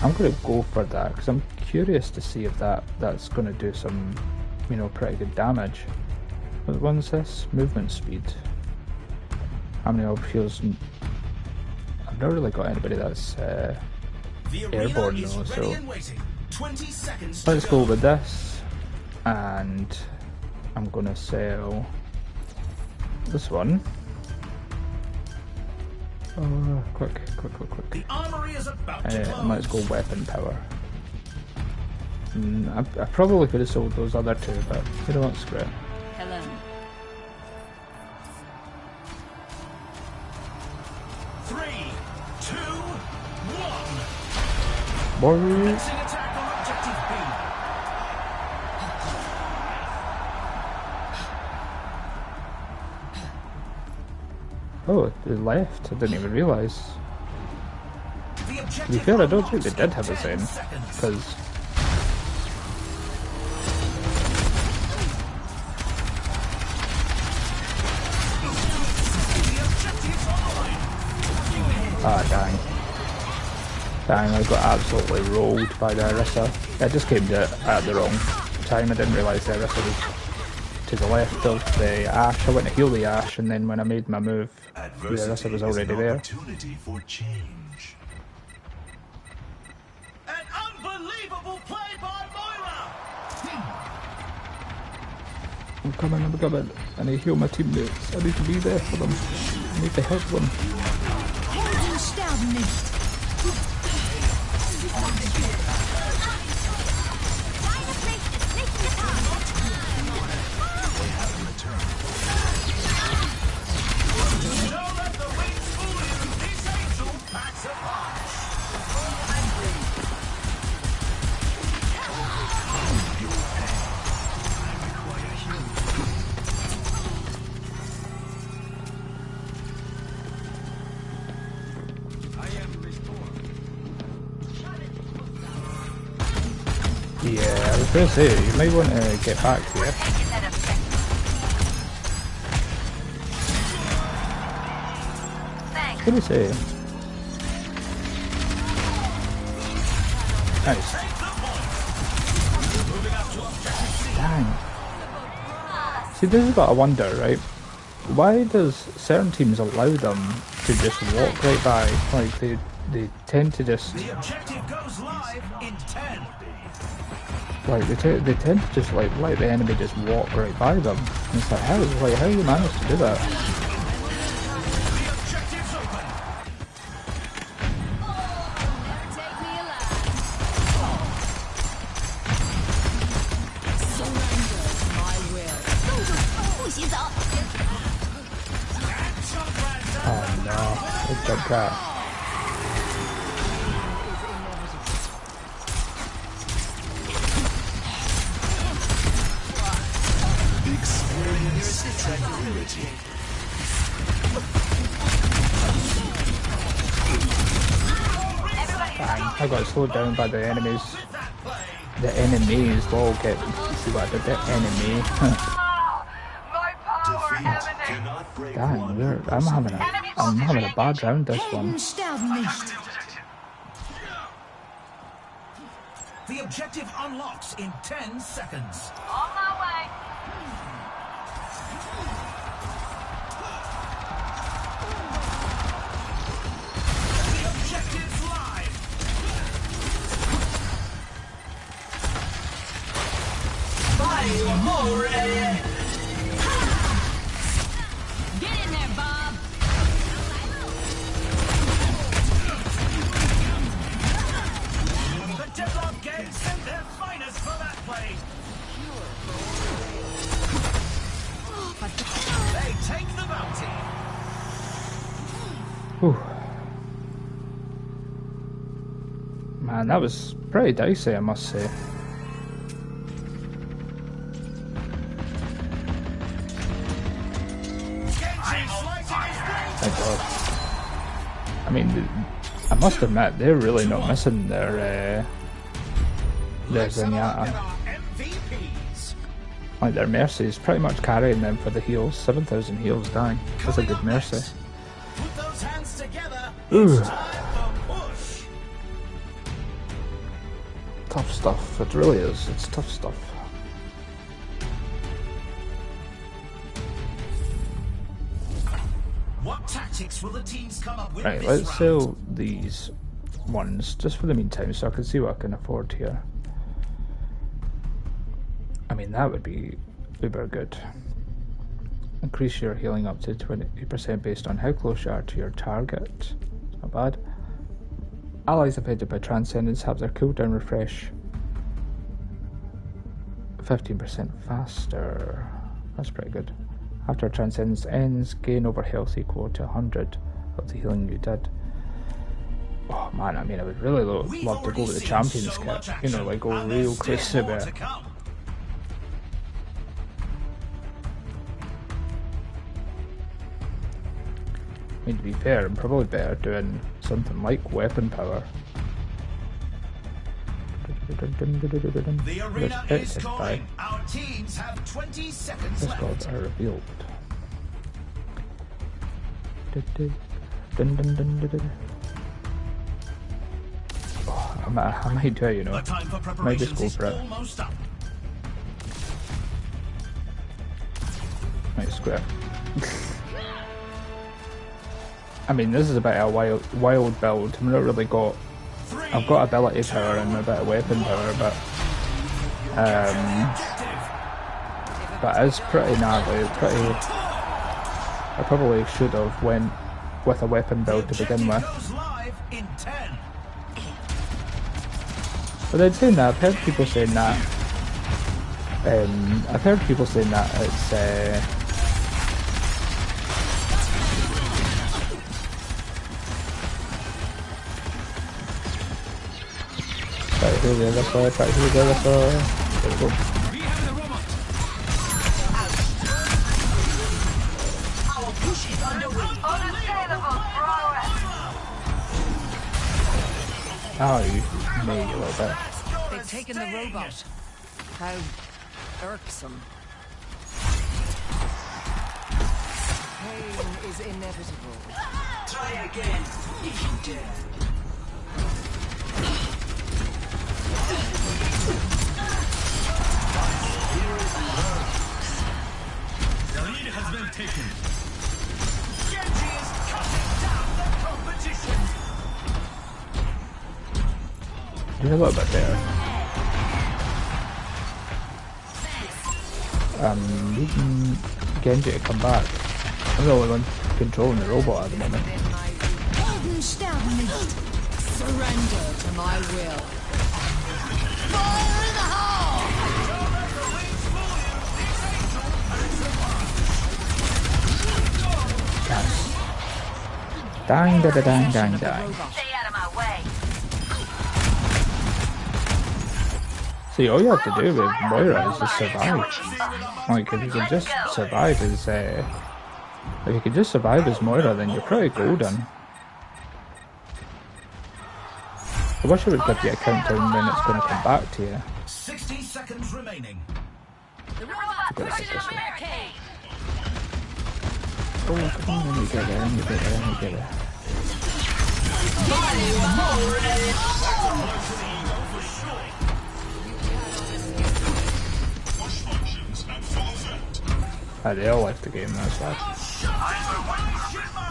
I'm going to go for that because I'm curious to see if that's going to do some, you know, pretty good damage. What one's this? Movement speed. How many of heals? I've never really got anybody that's The arena airborne is though, ready so and waiting. 20 seconds let's to go with this. And I'm going to sell this one. Quick. The armory is about to And let's go close. weapon power. I probably could have sold those other two, but you know what, screw it. Hello. Three, two, one. Boy. Commencing attack on objective B. Oh, it left. I didn't even realise. The To be fair, I don't think they unlocks did have in a 10 Zen, seconds. because The objective's online. dang. Dang, I got absolutely rolled by the Arissa. I just came at the wrong time. I didn't realise the Arissa was to the left of the Ash. I went to heal the Ash, and then when I made my move, the Arissa was already there. Opportunity for change. An unbelievable play by Moira. I'm coming. I need to heal my teammates. I need to be there for them. I need to help them. Helden sterben nicht. Deine Pflicht ist nicht getan. Don't let the wings fool you. This angel packs a punch. Yeah, I was going to say, you might want to get back here. Thanks. What do you say? Nice. Dang. See, this is what I wonder, right? Why does certain teams allow them to just walk right by? Like, they tend to just... The objective goes live in 10. Like, they tend to just, like, let the enemy just walk right by them. And it's like, how do you manage to do that? The objective's open. Take me alive. Surrender my will. 不许走。 Oh no, it's like that. Experience tranquility. Dang, I got slowed down by the enemies. The enemies, lol, get... See what I did there? Enemy. Defeat cannot break Dang, one. I'm having a bad round this one. Helden sterben nicht. The objective unlocks in 10 seconds. On my way. The objective's live. Get in there, Bob. The Deadlock Gang sent their finest for that play. They take the bounty. Whew. Man, that was pretty dicey, I must say. Genji slicing his brains. Thank God. I mean, I must admit, they're really not missing their Let's have a look Zenyatta. at our MVPs. Like their Mercy is pretty much carrying them for the heals. 7,000 heals dying. That's a good Mercy. Put those hands together. Ooh. It's time for push. Tough stuff. It really is. It's tough stuff. What tactics will the teams come up with Right, this let's round? sell these ones just for the meantime so I can see what I can afford here. I mean, that would be uber good. Increase your healing up to 20% based on how close you are to your target. Not bad. Allies affected by Transcendence have their cooldown refresh 15% faster. That's pretty good. After Transcendence ends, gain over health equal to 100 of the healing you did. Oh man, I mean, I would really We've love to go already with the seen Champions so kit. much You know, action, like go and real there's crazy still more about to it. come. I mean, to be fair, I'm probably better doing something like weapon power. The arena is Let's calling. Our teams have 20 seconds This left. gods are revealed. Oh, I might do it, you know. The time for Might just preparations go is for it. almost up. Right, square. I mean, this is a bit of a wild build. I've not really got. I've got ability power and a bit of weapon power, but it's pretty gnarly. Pretty. I probably should have went with a weapon build to begin with. Goes live in 10. But I'd saying that, I've heard people saying that. I've heard people saying that it's. Right, here we go, that's right, here we go, that's right. There we go. Our push is underway. Oh, you made a little bit. They've taken the robot. How irksome. Pain is inevitable. Try again, if you dare. The lead has been taken. Genji is cutting down the competition. You're a little bit better. Needing Genji to come back. I'm the only one controlling the robot at the moment. Surrender to my will. Fire in the hole! Dang, da da dang, dang, The dang. robot. Stay out of my way. See, all you have to do with Moira is just survive. Like, if you can just survive as, if you can just survive as Moira, then you're pretty golden. I wish it would give you a countdown when it's going to come back to you. 60 seconds remaining. The robot's Good, pushing that's a good. barricade. Oh, come on, let me get there, let me get there, let me get there. They all left the game, that's why.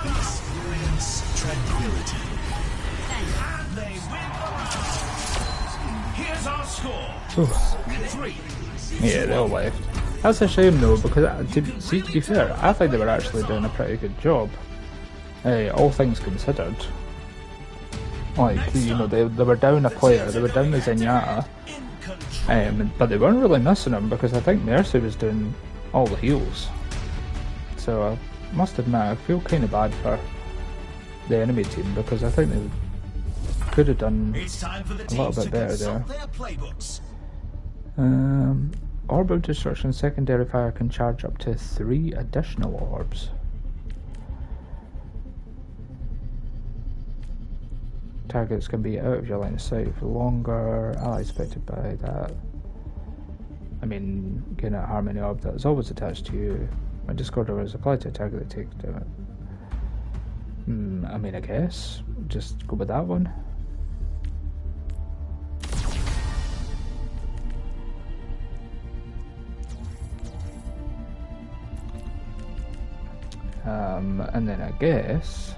Experience tranquility. And they win the round. Here's our score. Ooh. 3. Yeah, they all left. That's a shame though, because to be fair, I think they were actually doing a pretty good job. All things considered. Like, you know, they were down a player, they were down the Zenyatta, In control. but they weren't really missing him because I think Mercy was doing all the heals. So I must admit, I feel kind of bad for the enemy team because I think they could have done It's time for the a little teams bit to better consult there. their playbooks. Orb of Destruction secondary fire can charge up to 3 additional orbs. Targets can be out of your line of sight for longer. Allies affected by that I mean, gain a harmony orb that is always attached to you. When discard orb is applied to a target that takes damage. I mean, I guess. Just go with that one. And then I guess...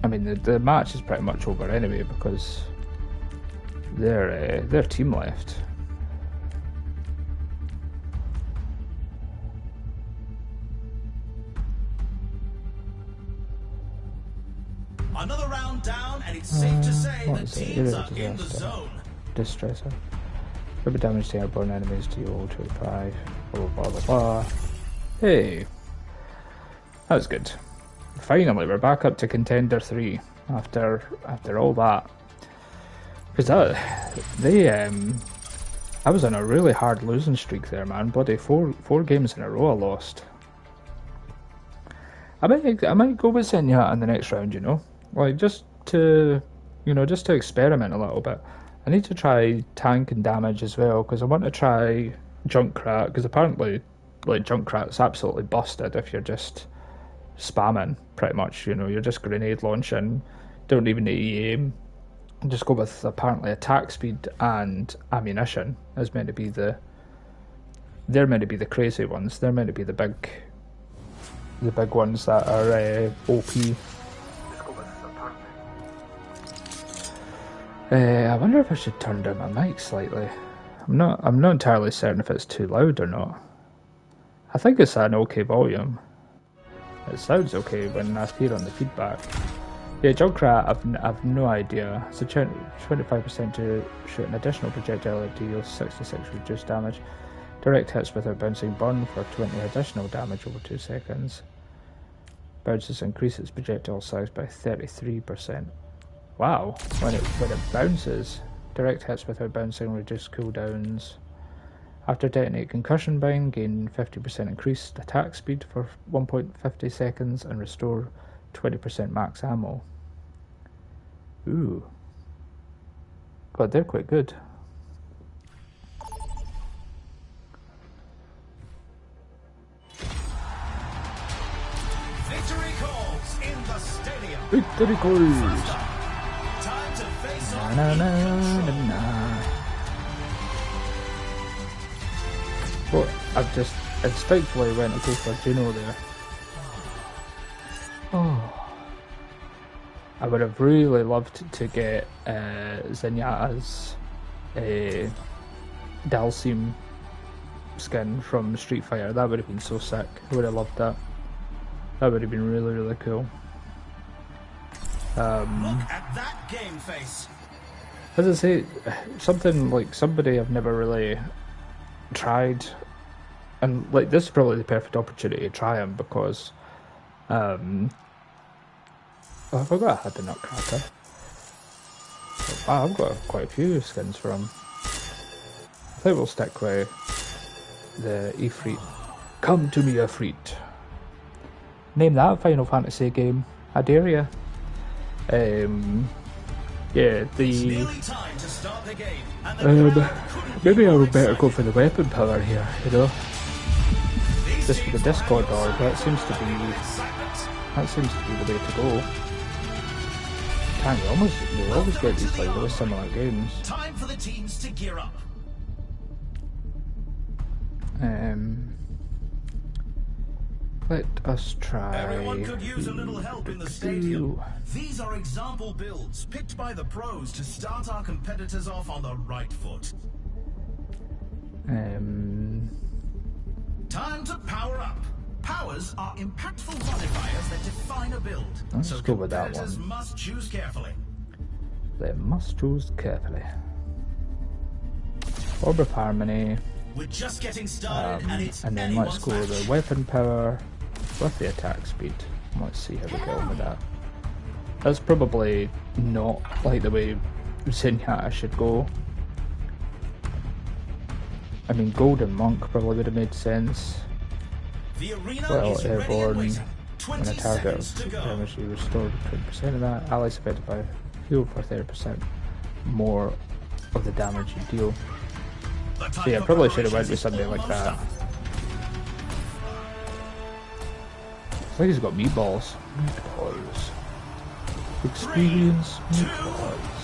I mean, the match is pretty much over anyway because their team left. Another round down, and it's safe to say the teams are in the zone. Distressor. Rubber damage to airborne enemies deal 25. Blah blah blah blah. Hey, that was good. Finally, we're back up to contender 3 after all that. Because I was on a really hard losing streak there, man. Bloody four games in a row I lost. I might go with Zenyatta in the next round, you know, like just to experiment a little bit. I need to try tank and damage as well because I want to try Junkrat because apparently, like Junkrat's absolutely busted if you're just spamming pretty much. You know, you're just grenade launching, don't even need to aim. Just go with apparently attack speed and ammunition as meant to be they're meant to be the crazy ones. They're meant to be the big ones that are OP. I wonder if I should turn down my mic slightly. I'm not entirely certain if it's too loud or not. I think it's an okay volume. It sounds okay when I hear on the feedback. Yeah, Junkrat, I've no idea. It's a 25% to shoot an additional projectile that deals 66 reduced damage. Direct hits with a bouncing burn for 20 additional damage over 2 seconds. Bounces increase its projectile size by 33%. Wow, when it bounces. Direct hits without bouncing reduce cooldowns. After detonate concussion bind, gain 50% increased attack speed for 1.50 seconds and restore 20% max ammo. Ooh. God, they're quite good. Victory calls in the stadium. Victory calls. Time to face off. Na, na, na, na. Well, I've just instinctively went to go for Juno there. Oh. I would have really loved to get Zenyatta's Dalsim skin from Street Fighter. That would have been so sick. I would have loved that. That would have been really, really cool. Look at that game face. As I say, something like somebody I've never really tried, and like this is probably the perfect opportunity to try him because oh, I forgot I had the Nutcracker. Wow, I've got quite a few skins for him. I think we'll stick with the Ifrit. Come to me, Ifrit. Name that a Final Fantasy game. I dare you. Yeah, Nearly time to start the game, and the crowd couldn't maybe be I more would better excited. go for the weapon power here, you know. These Just for the teams Discord are orb, that seems to be excitement. the way to go. We always get these like really similar games. Time for the teams to gear up. Let us try. Everyone could use a little help in the stadium. These are example builds picked by the pros to start our competitors off on the right foot. Time to power up. Powers are impactful modifiers that define a build. Let's So go with that competitors one. must choose carefully. They must choose carefully. Orb of Harmony, We're just getting started, and it's and then let's anyone's go match. with the weapon power with the attack speed. Let's see how we get on with that. That's probably not like the way Zenyatta should go. I mean, Golden Monk probably would have made sense. The arena Well, is ready and airborne, waiting. when 20 a target seconds to go. damage you restore 20% of that. Allies affected by heal for 30% more of the damage you deal. The So yeah, time probably for should have went with preparations is something like almost that. up. It's like he's got meatballs. Meatballs. Experience meatballs.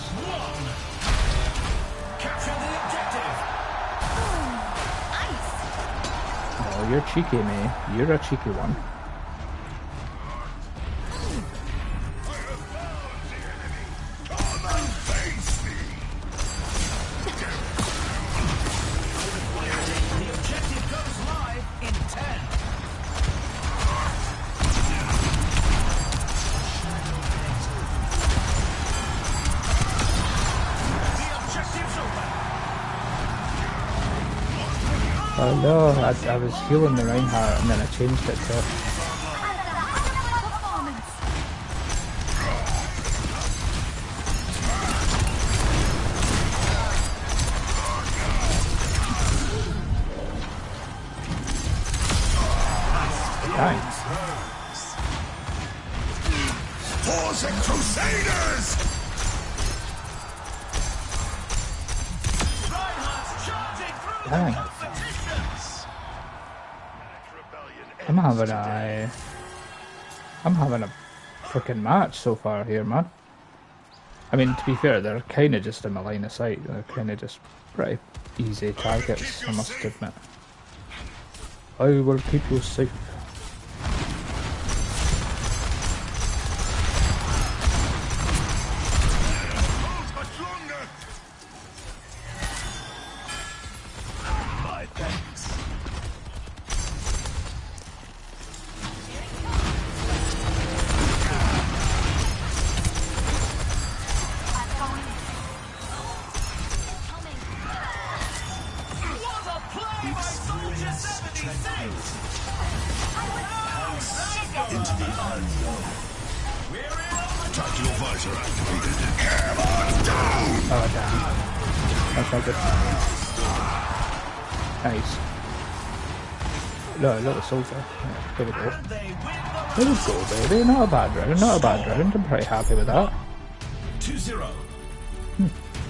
Capture the objective. Oh, you're cheeky, May. You're a cheeky one. The objective goes live in 10. The objective's open. Oh no, I was healing the Reinhardt and then I changed it to... Nice. Forcing Crusaders! Reinhardt's charging through the Dang. competition. I'm having a freaking match so far here, man. I mean, to be fair, they're kind of just in my line of sight. They're kind of just pretty easy targets, I must admit. I will keep you safe. Much longer! My thanks. What a play by Soldier 76! Into the unknown. We're in on the Tactical visor activated. Hammer down! Oh, damn. That's not good. Nice. No, not the soldier. Yeah, there we go. and they win There we go, baby. Not a bad round. Not a bad round. I'm pretty happy with that. the 2-0.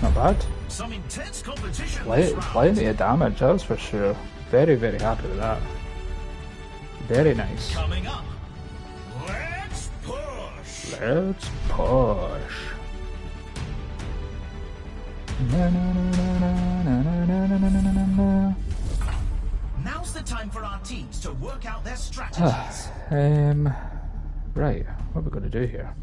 Not bad. Some intense competition this round. Plenty of damage, that's for sure. Very, very happy with that. Very nice. Coming up, let's push. Let's push. Na, na, na, na, na, na, na, na, na, na, na, na. Now's the time for our teams to work out their strategies. Right, what are we going to do here?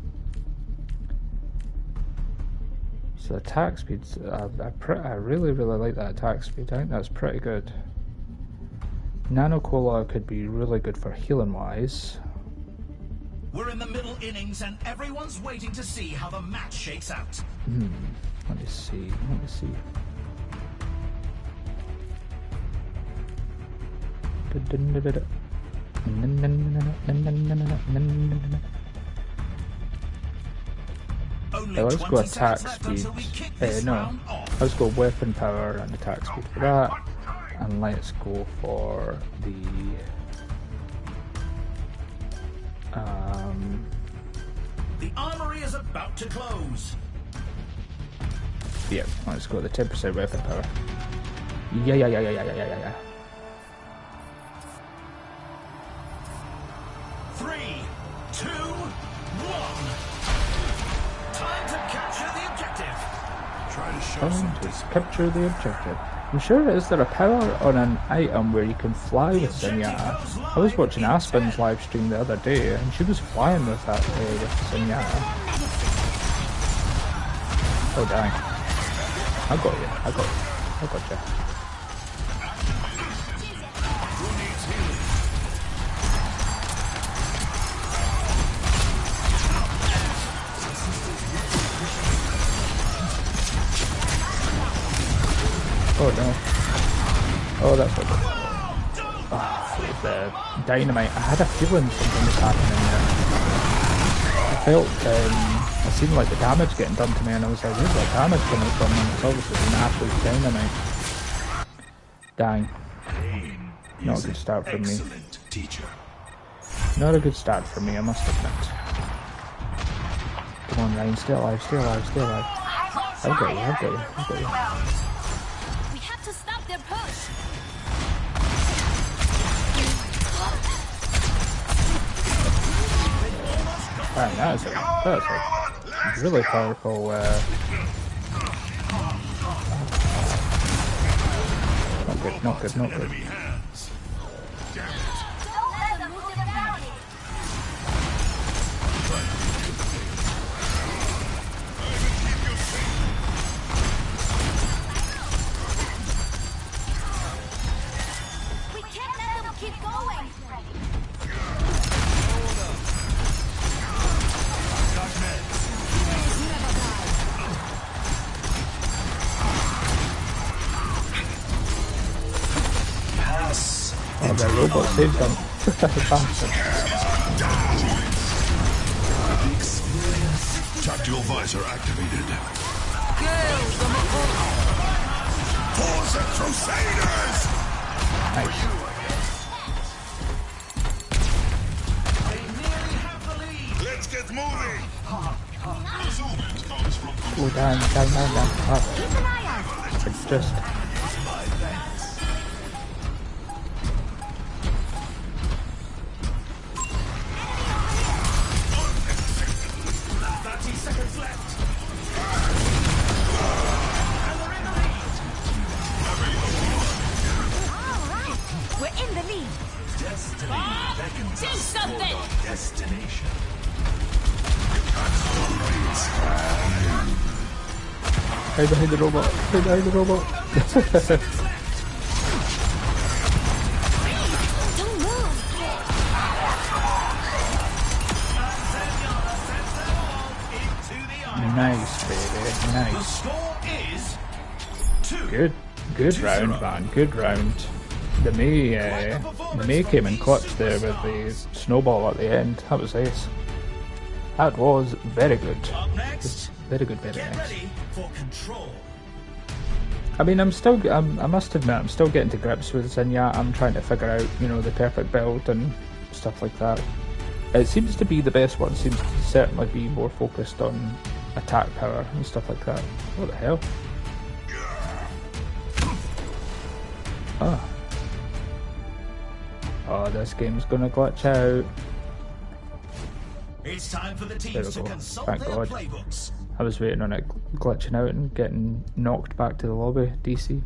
So attack speeds, I really like that attack speed. I think that's pretty good. Nano Cola could be really good for healing wise. We're in the middle innings and everyone's waiting to see how the match shakes out. Let me see. Only Let's go 20 attack seconds left speed. until we kick this No, round off. let's go weapon power and attack speed for that. And let's go for the The armory is about to close. yeah, let's go with the 10% weapon power. Yeah. 3, 2, 1. Time to capture the objective. Try to show Time some to discipline. capture the objective. I'm sure, is there a power on an item where you can fly with Zenyatta? I was watching Aspen's live stream the other day and she was flying with that with Zenyatta. Oh dang. I got you. I got you. Who needs healing? Oh no. Oh, that's what it was. Dynamite. I had a feeling something was happening there. I felt, it seemed like the damage getting done to me and I was like, where's that damage coming from? And it's obviously an absolute dynamite. Dang. Not a good start for me. Excellent teacher. Not a good start for me, I must admit. Come on, Ryan, stay alive, stay alive, stay alive. I've got you, I've got you, I've got you. We have to stop their push. Alright, that's a really powerful not good, not good, not good. Don't let them move their barricade. We can't let them keep going. Oh, that robot saved them. Bastard. Tactical visor activated. For the Crusaders! Nice. Let's get moving! Oh, down. Up. Keep an eye out. It's just... All right. We're in the lead. Do something. Destination. Hey, behind the robot. Hey, behind the robot. Don't move. Nice, baby. The Nice. score is 2. Good round, man. Good round. The May came in clutch there with the snowball at the end. That was ace. That was very good. Up next, Very good, very get nice. ready for control. I mean, I must admit, I'm still getting to grips with Zenyatta. I'm trying to figure out, you know, the perfect build and stuff like that. It seems to be the best one. Seems to certainly be more focused on attack power and stuff like that. What the hell? Oh, this game's gonna glitch out. It's time for the There teams we to go. consult Thank their God. playbooks. I was waiting on it glitching out and getting knocked back to the lobby, DC.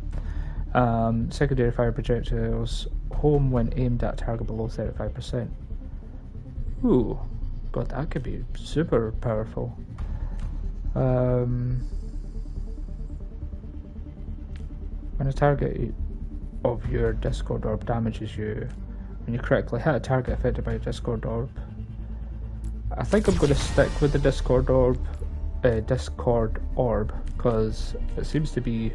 Secondary fire projectiles home when aimed at target below 35%. Ooh, God, that could be super powerful. When a target of your Discord orb damages you, when you critically hit a target affected by a Discord orb, I think I'm going to stick with the Discord orb, because it seems to be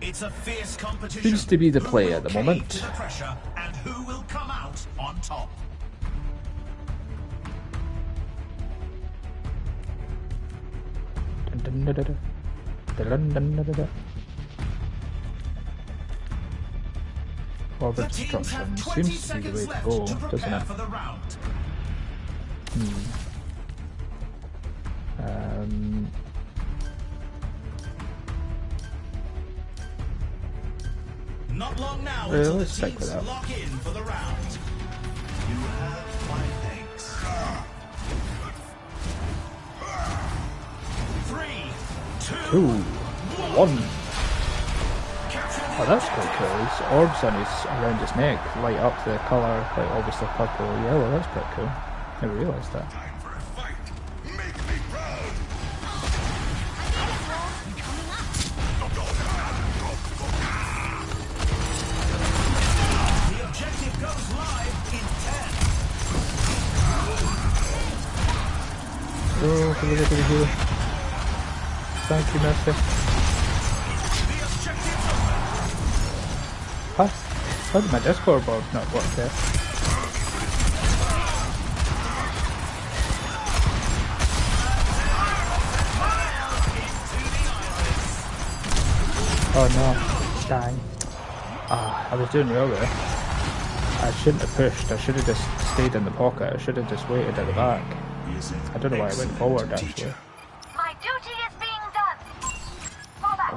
It's a fierce competition. seems to be the Who play will at the cave moment. to the pressure and who will come out on top? Orb The teams have destruction 20 seems to be the way seconds to left go, to doesn't prepare it? for the round. Not long now until the let's stick teams with that. lock in for the round. You have my thanks. 3, 2, 2, 1. Oh, that's quite cool. His orbs on around his neck light up the colour, like obviously purple or yellow. That's pretty cool. Never realised that. Time for a fight. Make me proud. The objective goes live in 10. Oh, can we get to the hero? Thank you, Mercy. The objective's over. Huh? How did my Discord board not work there? Oh no, dang. I was doing well there. I shouldn't have pushed, I should have just stayed in the pocket, I should have just waited at the back. I don't know why I went forward actually. My duty is being done.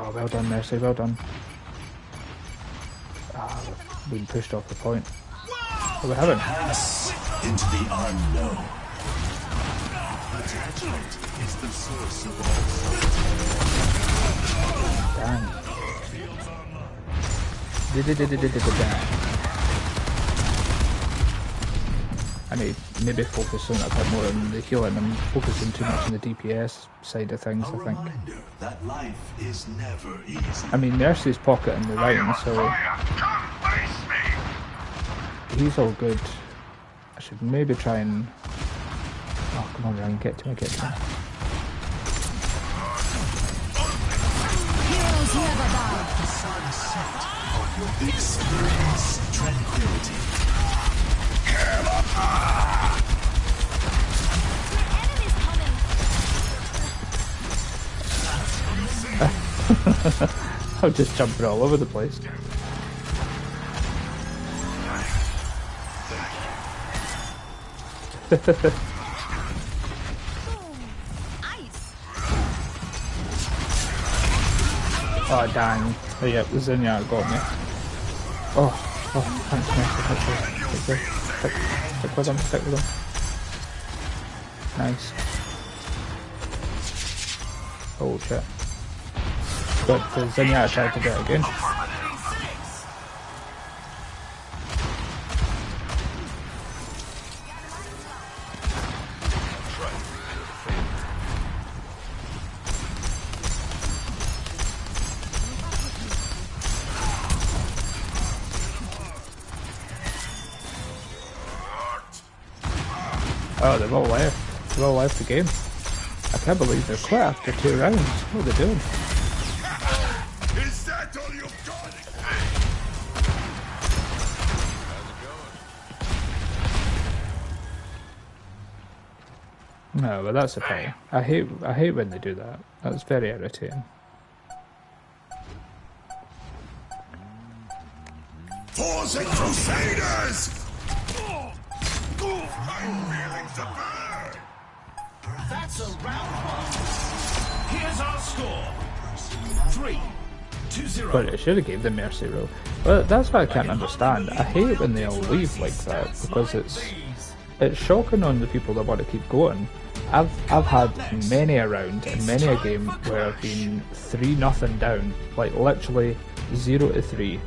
Oh, well done, Mercy, well done. Ah, we've been pushed off the point. Oh, we haven't. Pass into the unknown. Attachment is the source of all Dang. Dang. I need maybe focus on a bit more on the healing. I'm focusing too much on the DPS side of things, I think. reminder that life is never easy. I mean, Mercy's pocketing the round, so he's all good. I should maybe try and... Oh, come on, Ryan, get to me, get to me. Heroes never die. Experience tranquility. I'm just jumping all over the place. Oh dang. Oh yeah, the Zinnia got me. Oh, thanks Mercy, stick with him, stick with him. Nice. Oh shit. But the Zinnia tried to do it again. Oh, they've all left. They've all left the game. I can't believe they're quit after 2 rounds. What are they doing? Is that all you've got? No, but that's a pity. I hate when they do that. That's very irritating. Force and Crusaders! I'm feeling the burn! That's a round one. Here's our score. 3-0. But it should have gave the Mercy rule. Well, that's what I can't understand. I hate when they all leave like that because it's shocking on the people that want to keep going. I've had many a round and many a game where I've been 3-0 down, like literally 0-3,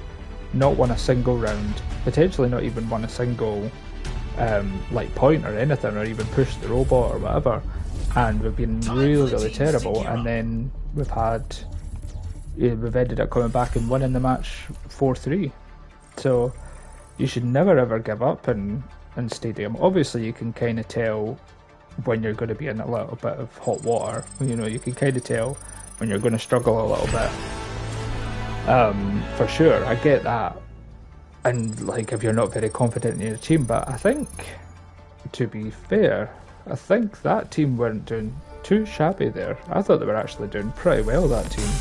not won a single round, potentially not even won a single like point or anything, or even pushed the robot or whatever, and we've been really terrible, and then we've ended up coming back and winning the match 4-3. So you should never ever give up in Stadium. Obviously you can kind of tell when you're going to be in a little bit of hot water, you know, you can kind of tell when you're going to struggle a little bit, for sure, I get that. And like if you're not very confident in your team, but I think, to be fair, I think that team weren't doing too shabby there. I thought they were actually doing pretty well, that team.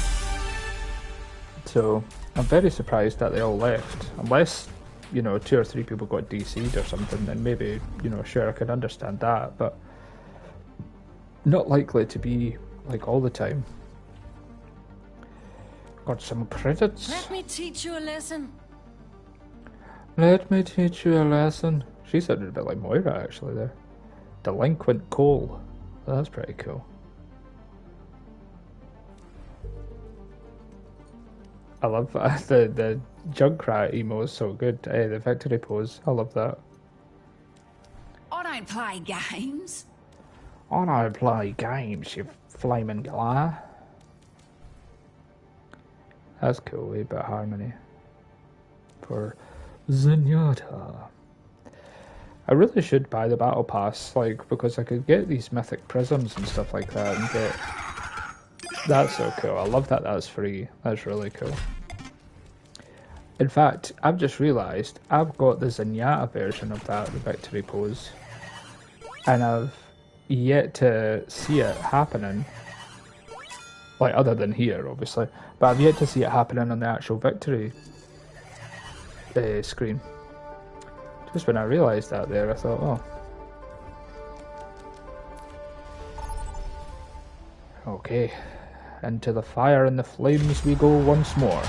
So I'm very surprised that they all left. Unless, you know, 2 or 3 people got DC'd or something, then maybe, you know, sure, I could understand that, but not likely to be like all the time. Got some credits. Let me teach you a lesson. Let me teach you a lesson. She sounded a bit like Moira actually there. Delinquent Cole. Well, that's pretty cool. I love that. The Junkrat emo is so good. The victory pose. I love that. I don't play games. I don't play games, you flaming Goliath. That's cool. A bit of harmony for Zenyatta. I really should buy the battle pass, like, because I could get these mythic prisms and stuff like that and get... That's so cool. I love that that's free. That's really cool. In fact, I've just realised I've got the Zenyatta version of that, the victory pose, and I've yet to see it happening. Like, other than here, obviously. But I've yet to see it happening on the actual victory screen. Just when I realised that there, I thought, oh. Okay. Into the fire and the flames we go once more.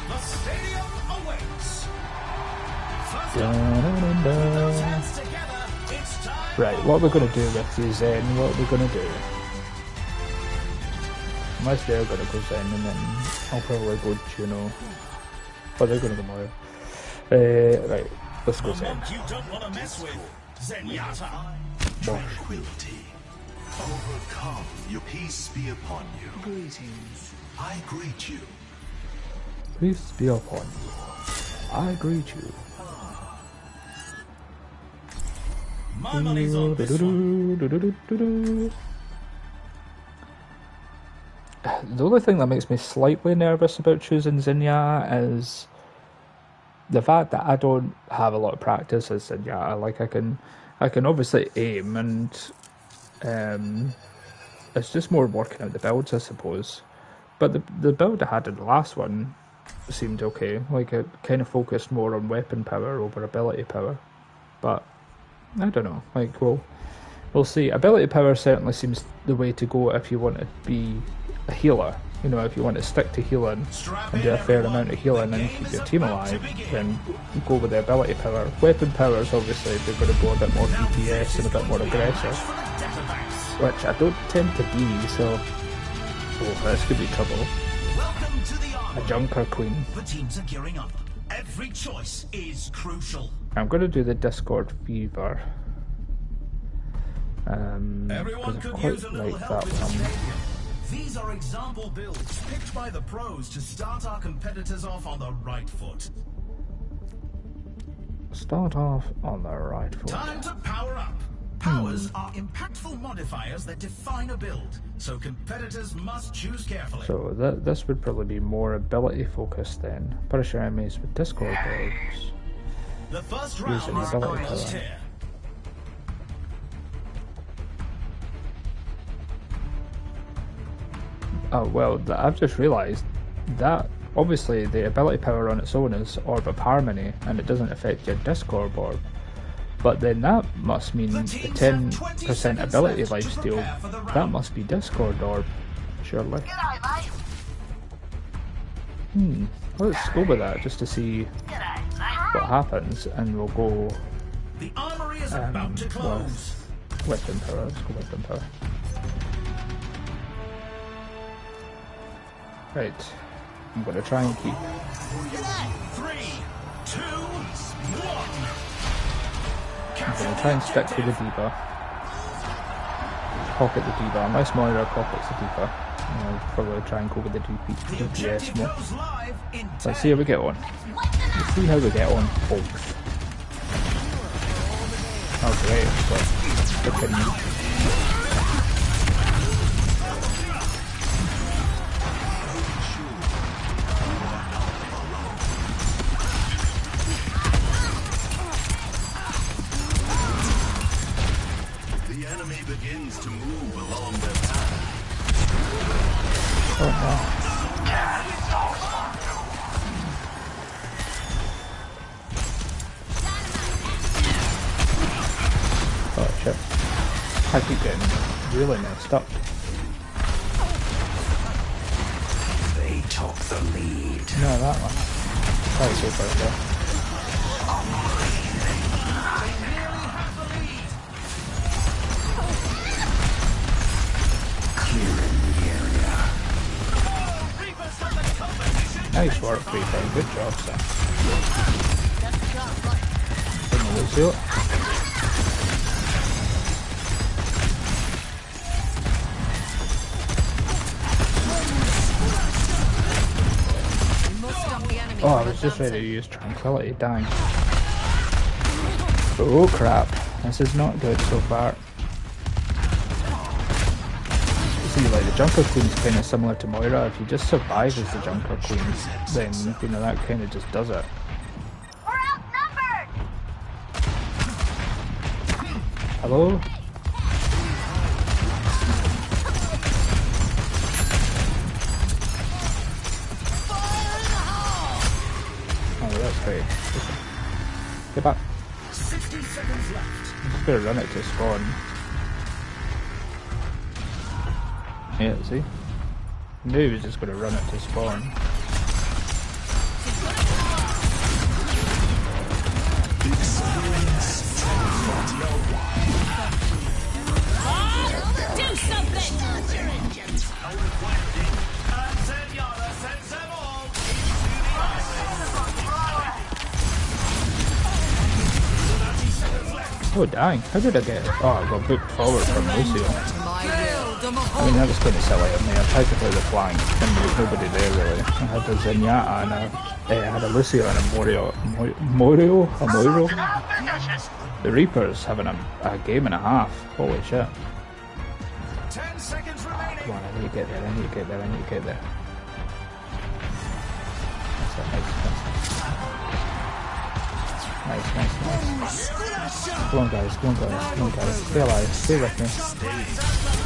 The stadium awaits. First up, Dun-dun-dun-dun. with those hands together, it's time. Right, what we're going to do with you, Zen? What we're going to do? Unless they're going to go Zen, and then I'll probably go Juno. But they're going to go Mario. Right, let's go The Zen. monk you don't want to mess with, Zenyatta. Tranquility. Overcome. Your peace be upon you. Greetings. I greet you. Peace be upon you. I greet you. My money's on this one. The only thing that makes me slightly nervous about choosing Zinnia is the fact that I don't have a lot of practice as Zinnia. Like I can obviously aim, and it's just more working out the builds, I suppose. But the build I had in the last one seemed okay. Like it kind of focused more on weapon power over ability power. But I don't know. Like we'll see. Ability power certainly seems the way to go if you want to be a healer. You know, if you want to stick to healing and do a fair amount of healing and keep your team alive, then go with the ability power. Weapon powers, obviously, they're going to go a bit more DPS and a bit more aggressive, which I don't tend to be, so this could be trouble. Welcome to the A army. Junker Queen. The teams are gearing up. Every choice is crucial. I'm going to do the Discord Fever. Everyone Because I could quite use a little like help that in the one. stadium. These are example builds picked by the pros to start our competitors off on the right foot. Start off on the right foot. Time to power up. Powers are impactful modifiers that define a build, so competitors must choose carefully. So this would probably be more ability focused then. Punish your enemies with Discord builds. The first round Using is ability almost power. here. Oh well, I've just realised that obviously the ability power on its own is Orb of Harmony and it doesn't affect your Discord orb. But then that must mean the 10% ability lifesteal, that must be Discord orb, surely. G'day, mate. Let's go with that just to see G'day, mate. what happens, and we'll go The armory is about to close. weapon power. Let's go weapon power. Right, I'm gonna try and keep. 3, 2, 1. I'm gonna try and stick with the D.Va. Pocket the D.Va. Unless Moira pockets the D.Va, I'll probably try and go with the The DPS objective more. goes live in 10. Let's see how we get on. Let's see how we get on, folks. Oh great, but freaking The enemy begins to move along the path. oh shit. I keep getting really messed up. They took the lead. No, that one. That was so far there. Nice work, Reaper. Good job, son. Didn't lose it. We must stop the enemy Oh, I from was just ready to advancing. use Tranquility. Dang. Oh crap. This is not good so far. See, like the Junker Queen's kind of similar to Moira. If you just survive as the Junker Queen, then you know that kind of just does it. We're outnumbered! Hello? Oh, that's great. Get back. 60 seconds left. Just better run it to spawn. Yeah, see? knew he was just going to run it to spawn. Do something! Oh dang, how did I get it? Oh, I got booked forward from Lucio. I mean, that was kind of silly of me. I tried to play the flank and there was nobody there really. I had a Zenyatta and I had a Lucio and a Morio. The Reaper's having a game and a half. Holy shit. 10 seconds remaining. Come on, I need to get there, I need to get there, I need to get there. Nice. Come on guys, come on guys. Stay alive, stay with me.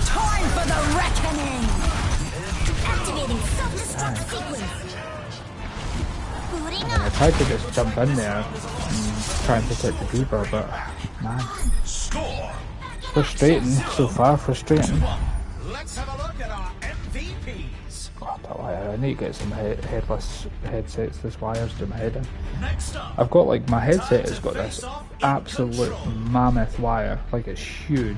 Time for the reckoning! Activating self-destruct sequence. Booting I up. tried to just jump in there and try and protect the Reaper, but man, Score. frustrating so far, frustrating. Let's have a look at our MVPs. Oh, that wire, I need to get some headless headsets, this wire's doing my head in. Next up. I've got like, my headset has got this absolute mammoth wire, like it's huge.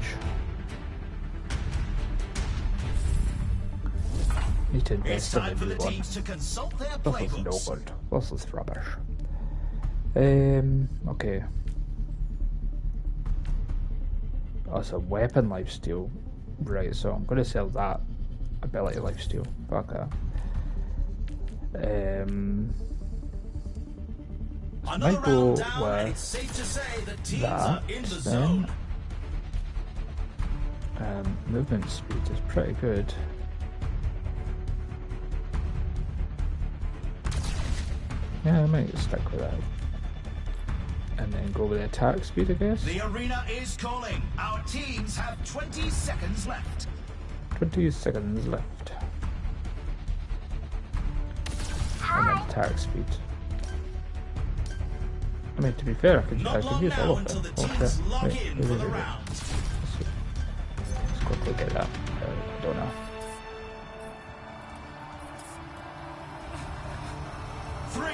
Need to It's invest in a time for new the one. teams to consult their This is no playbooks. good. This is rubbish. Okay. Oh, it's a weapon lifesteal. Right, so I'm going to sell that ability lifesteal. Fuck that. Another Might go round down, and with it's safe to say the teams that, are in the then zone. movement speed is pretty good. Yeah, I might stick with that. And then go with the attack speed, I guess. The arena is calling. Our teams have 20 seconds left. 20 seconds left. And then attack speed. I mean, to be fair, I could Not long use all now of until the them. teams log Wait, in for the wait. round. Let's quickly get that. I don't know. 3,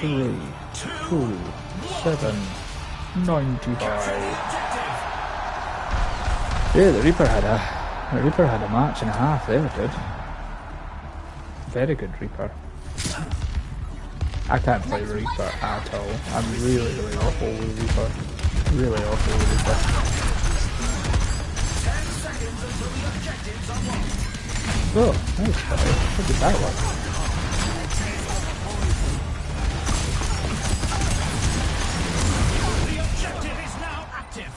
2, 7, 95. Yeah, the Reaper had a match and a half there, dude. Very good Reaper. I can't play Reaper at all. I'm really awful with Reaper. Really awful with Reaper. 10 seconds until the objectives are locked. Oh, nice guy. How did that work? The objective is now active.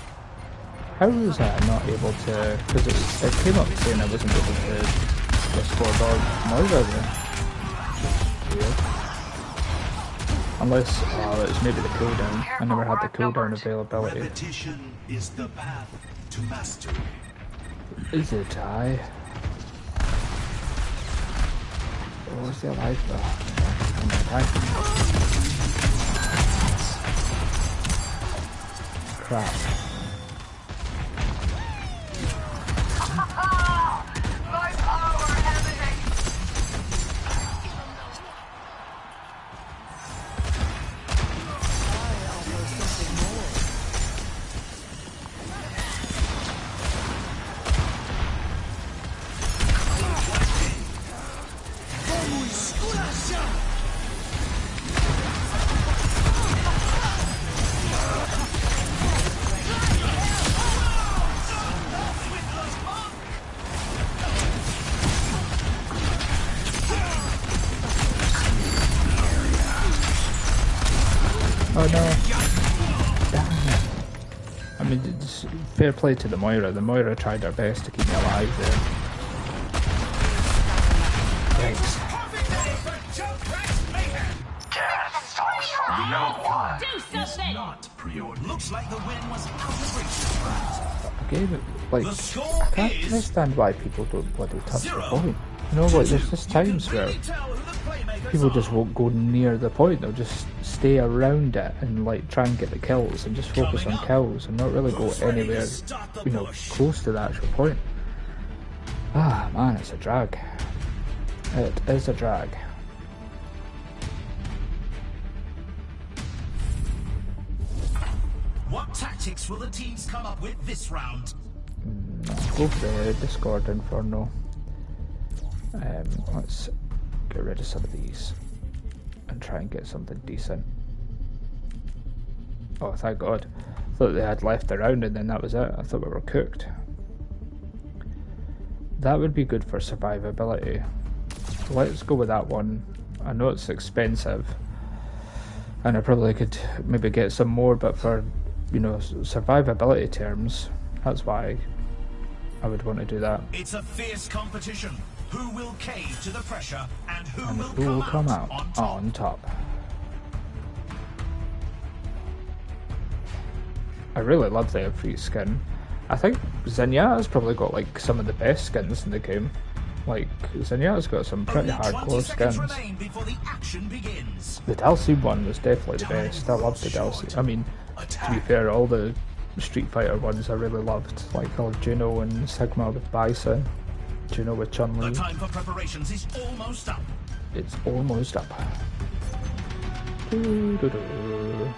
How was I not able to... Because it came up saying I wasn't able to restore dog Moira there. Weird. Unless, it's maybe the cooldown. I never had the cooldown availability. Repetition is the path to mastery. Is it I? Oh, is he alive though? I'm gonna die. Crap. My power emanates. Oh no. Damn it. I mean, it's fair play to the Moira. The Moira tried her best to keep me alive there. Yikes. Do something! Not pre-ordered. Looks like the win was out of reach. I gave it, like, The score I can't is understand why people don't bloody touch the 0 point. You know, like, there's just times where really tell who the playmakers people are. just won't go near the point. They'll just stay around it and, like, try and get the kills and just focus on kills and not really go anywhere, you know, close to the actual point. Ah, man, it's a drag. It is a drag. What tactics will the teams come up with this round? Go for the Discord Inferno. Let's get rid of some of these and try and get something decent. Oh, thank God. I thought they had left the round and then that was it. I thought we were cooked. That would be good for survivability. Let's go with that one. I know it's expensive and I probably could maybe get some more, but for, you know, survivability terms, that's why I would want to do that. It's a fierce competition. Who will cave to the pressure and who And will who will come out on top? on top? I really love the free skin. I think Zenyatta's probably got like some of the best skins in the game. Like Zenyatta's got some pretty Only 20 hardcore seconds skins. remain before the action begins. The Dalsy one was definitely the best. I loved the Dalsy. I mean, to be fair, all the Street Fighter ones I really loved. Like I loved Juno and Sigma with Bison, Juno with The Chun-Li. time for preparations is almost up. It's almost up. Doo-doo-doo.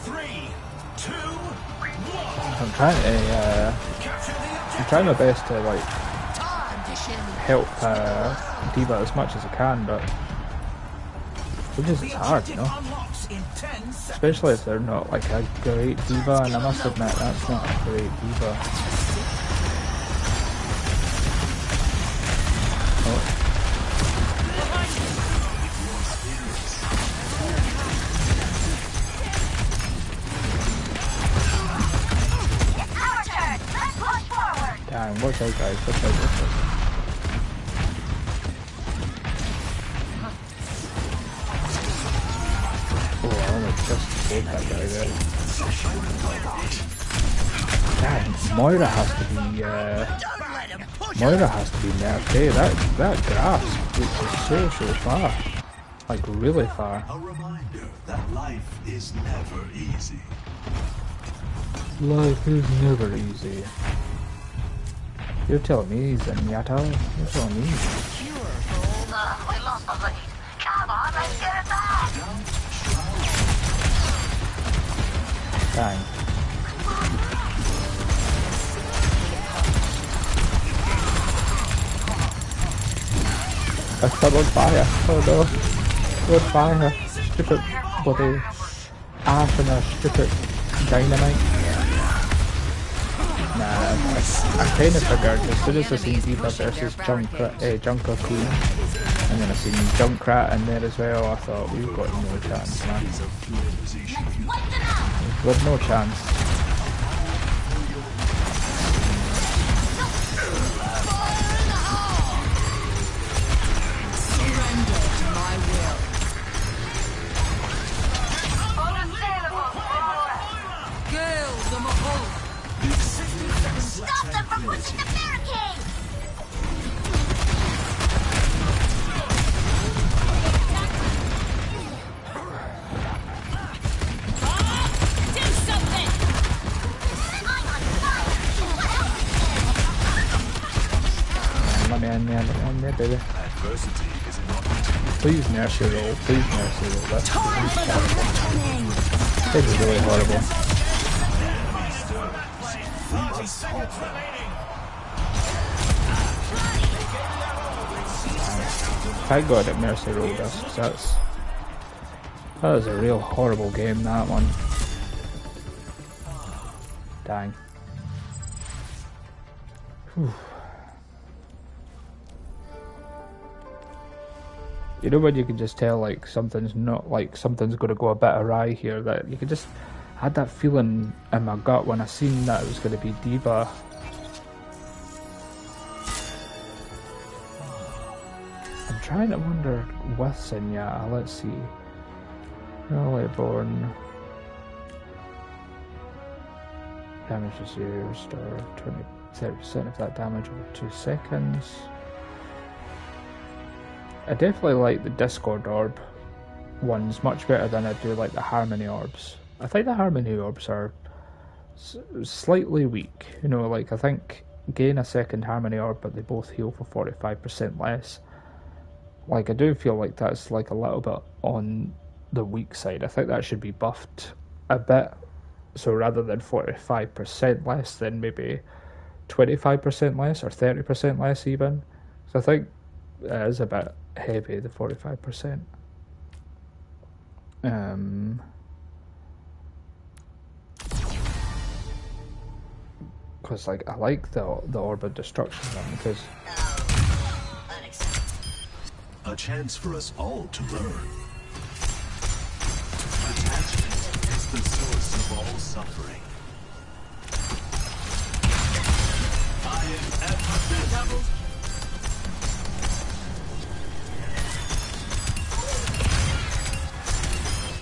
3, 2, 1. I'm trying to, Capture the objective. I'm trying my best to like Time to shimmy. help Diva as much as I can, but sometimes The it's hard, you objective know. unlocks in 10 seconds. Especially if they're not like a great diva, and I must admit that's not a great diva. Oh. Our turn. Let's push forward. Dang, watch out guys, watch out, watch out. Oh, I almost just killed that guy there. Dang, Moira has to be, Don't let him push Moira has to be nerfed, eh? That grasp reaches so far. Like, really far. A reminder that life is never easy. Life is never easy. You're telling me, Zenyatta? You're telling me? We lost the lead. Come on, let's get it back. Dang. I fell on fire. Oh no. On fire. Stupid bloody ash and a stupid dynamite. Nah, I kind of figured as soon as I seen Diva versus Junker Queen, and then I seen Junkrat in there as well, I thought we've got no chance, man. Wipe them out. We've no chance. Surrender to my will. Unassailable. Kill the Mahal. Stop them from pushing the barricade. Do something. I'm on fire. Let me in there, baby. Adversity is an opportunity. Please nurse your roll. Please nurse your roll. That's Time for the reckoning. this is really horrible. 30 seconds remaining. Thank God it mercy rolled us, 'cause that was a real horrible game, that one. Dang. Whew. You know when you can just tell like something's not like something's going to go a bit awry here, that you can just had that feeling in my gut when I seen that it was going to be Diva. I'm trying to wonder with Zenyatta, let's see. Early born. Damage is used, or 30% of that damage over 2 seconds. I definitely like the Discord Orb ones much better than I do like the Harmony Orbs. I think the Harmony Orbs are slightly weak, you know, like I think gain a second Harmony Orb, but they both heal for 45% less. Like, I do feel like that's like a little bit on the weak side. I think that should be buffed a bit. So rather than 45% less, then maybe 25% less or 30% less even. So I think it is a bit heavy, the 45%. Because like I like the Orb of Destruction one because A chance for us all to learn. Attachment is the source of all suffering. I am at the double.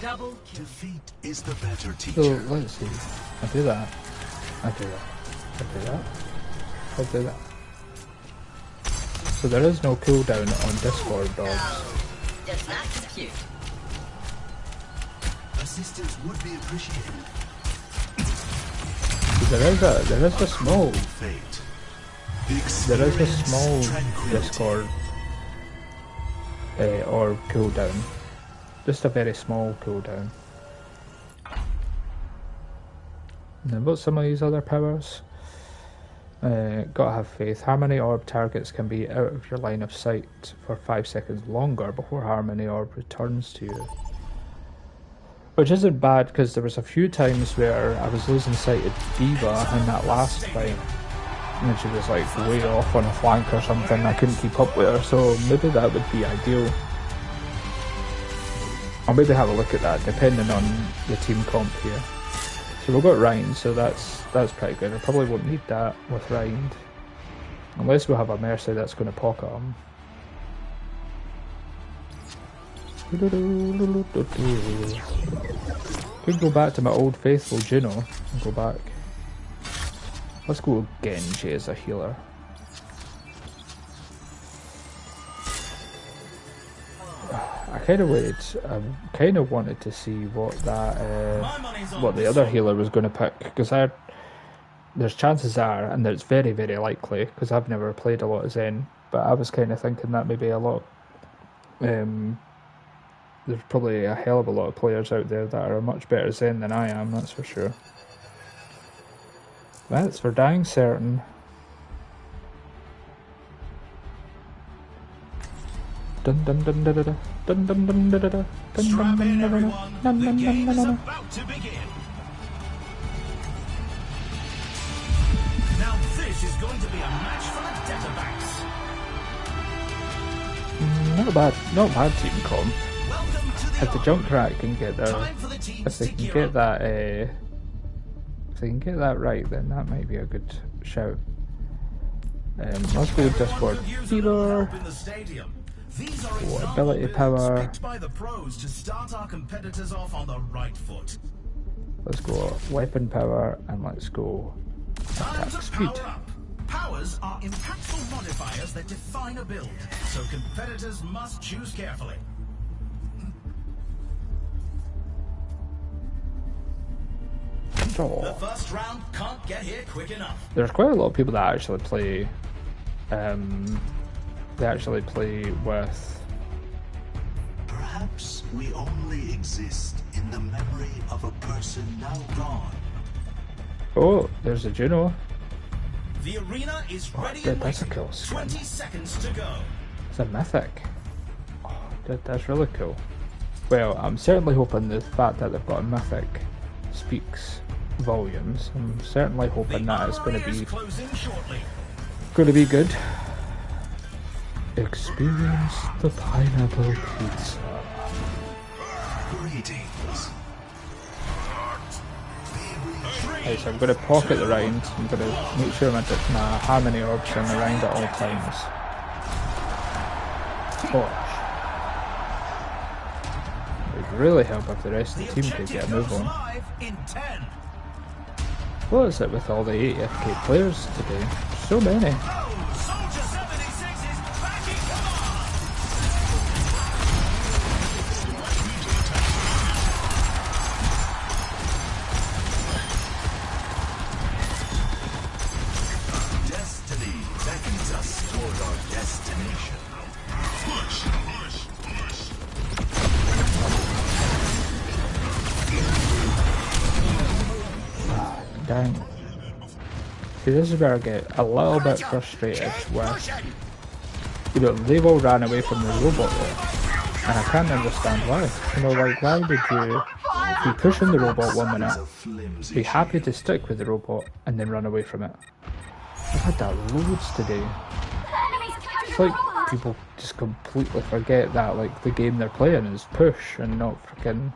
Double kill. Defeat is the better so teacher. let's see. I do that. I do that. I do that. I do that. So there is no cooldown on Discord dogs. Does not compute. Assistance would be appreciated. So there is a small Fate. there is a Experience small tranquility. Discord or cooldown. Just a very small cooldown. And then what's some of these other powers? Gotta have faith. Harmony Orb targets can be out of your line of sight for 5 seconds longer before Harmony Orb returns to you. Which isn't bad because there was a few times where I was losing sight of Diva in that last fight. And she was like way off on a flank or something. I couldn't keep up with her, so maybe that would be ideal. I'll maybe have a look at that depending on the team comp here. So we've got Rind, so that's pretty good. I probably won't need that with Rind. Unless we have a Mercy that's going to pocket him. Could go back to my old faithful Juno and go back. Let's go with Genji as a healer. I kind of wanted to see what the other healer was going to pick, because there's chances are, and it's very very likely, because I've never played a lot of Zen, but I was kind of thinking that maybe a lot. There's probably a hell of a lot of players out there that are much better Zen than I am, that's for sure. That's for dang certain. Dun dun dun da da da dun dun dun da da da dun Strap dun in, dun everyone. dun The dun game dun is dun. about to begin. Now this is going to be a match for the Databanks. Not bad team com. Welcome to the If the Junkrat can get their, time for the teams if they to can gear get up. that, if they can get that right, then that might be a good shout. Let's go with Discord. Everyone could use a little Fever. help in the stadium. These are Oh, example ability builds power. picked by the pros to start our competitors off on the right foot. Let's go weapon power and let's go Time attack to speed. power up. Powers are impactful modifiers that define a build, so competitors must choose carefully. The Oh, first round can't get here quick enough. there's quite a lot of people that actually play. They actually play with. Perhaps we only exist in the memory of a person now gone. Oh, there's a Juno. The arena is ready dude, and that's a waiting. cool skin. 20 seconds to go. It's a mythic. Oh, that's really cool. Well, I'm certainly hoping the fact that they've got a mythic speaks volumes. I'm certainly hoping that it's going armory is to closing shortly. be good. Experience the pineapple pizza. Greetings. Right, so I'm going to pocket the round. I'm going to make sure my harmony orbs are in the round at all times. Gosh. It would really help if the rest of the team could get a move goes on. live in 10. What is it with all the 80FK players today? So many. Oh, Soldier 76 is back in command. dang. See, this is where I get a little bit frustrated with, you know, they've all ran away from the robot there. And I can't understand why. You know, like, why would you be pushing the robot 1 minute, be happy to stick with the robot, and then run away from it? I've had that loads today. It's like people just completely forget that, like, the game they're playing is push and not freaking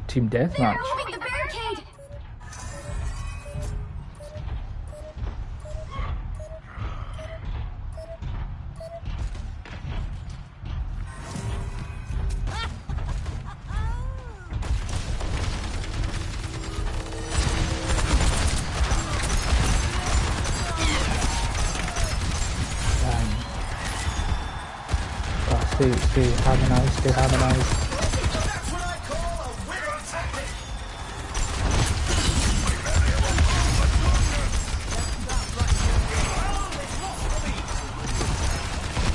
team deathmatch. Moving the barricade! Stay harmonized, stay harmonized. That's what I call a winning tactic.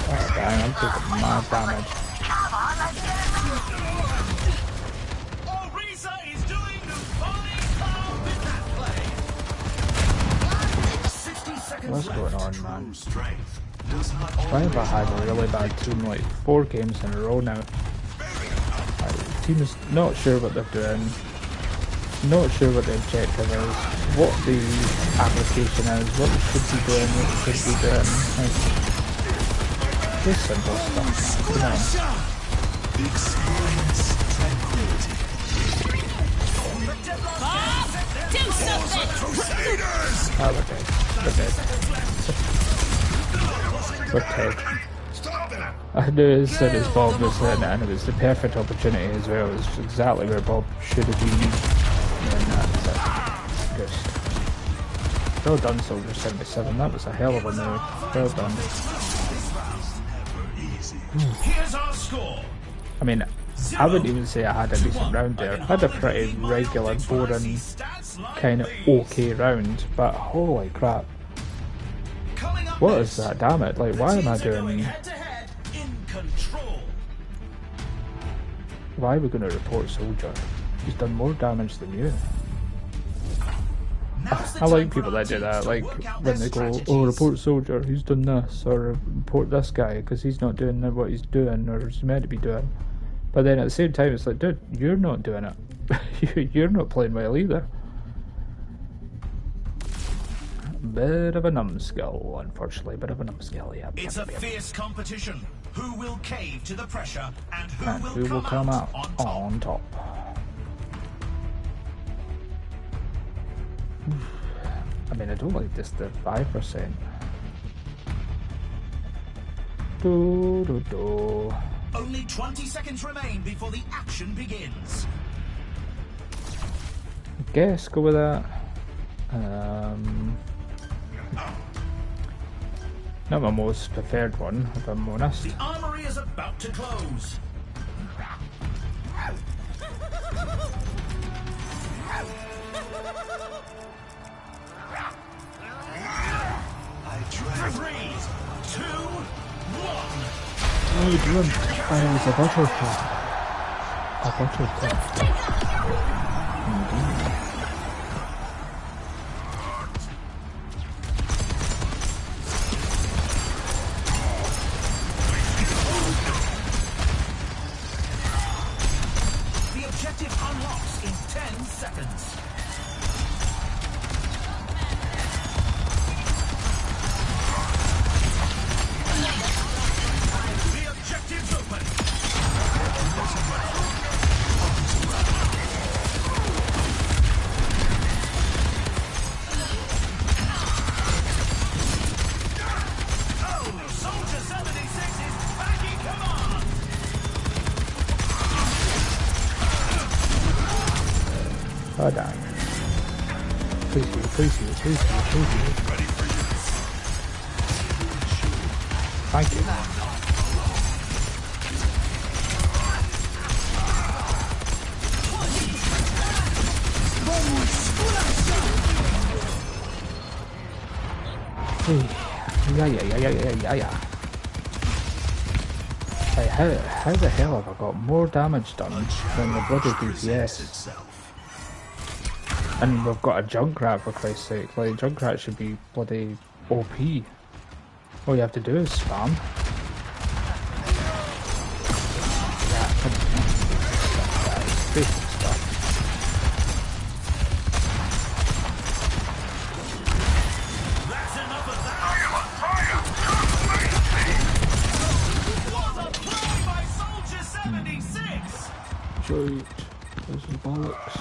Oh dang, I'm taking mad damage. Come on, let's get it. Orisa is doing the funny stuff with that play. 60 seconds What's left. going on, man? True strength does not Why have I had a really bad team like 4 games in a row now? The team is not sure what they're doing, not sure what the objective is, what the application is, what they should be doing, what they should be doing. Like, just simple stuff, man. Come on. experience tranquility. Do something! Oh, we're dead. We're dead. We're dead. I knew as soon as Bob was in, and it was the perfect opportunity as well. It was exactly where Bob should have been. And that's it. Just well done, Soldier 77. That was a hell of a move. Well done. Here's our score. I mean, I wouldn't even say I had a decent round there. I had a pretty regular, boring, kind of okay round, but holy crap. Coming up What next, is that, damn it? Like, why am I teams are going doing... head-to-head in control. Why are we going to report Soldier? He's done more damage than you. Now's the I like time for people our that do teams that, to like work out when their they go, oh, strategies. report Soldier, he's done this, or report this guy because he's not doing what he's doing or he's meant to be doing. But then at the same time, it's like, dude, you're not doing it. You're not playing well either. Bit of a numbskull, unfortunately. Bit of a numbskull, yeah. It's a fierce competition. Who will cave to the pressure and And who will come out on top? on top? I mean, I don't like this, the 5%. Do, do, do. Only 20 seconds remain before the action begins. Guess, go with that. Not my most preferred one, if I'm honest. The armory is about to close. I drive 3, 2, 1. Oh, dreamt I was a butterfly. A butterfly. Indeed. The objective unlocks in 10 seconds. The objective's open. Oh, Soldier 76 is backing command. Oh, damn. Please you, please you, please you, please you. Thank you. Yeah. Hey, how the hell have I got more damage done than the bloody DPS? itself. And we've got a Junkrat for Christ's sake. Like, Junkrat should be bloody OP. All you have to do is spam. Yeah, come on. Basic stuff. That's enough of that. What a play by Soldier 76. Shoot. This is bollocks.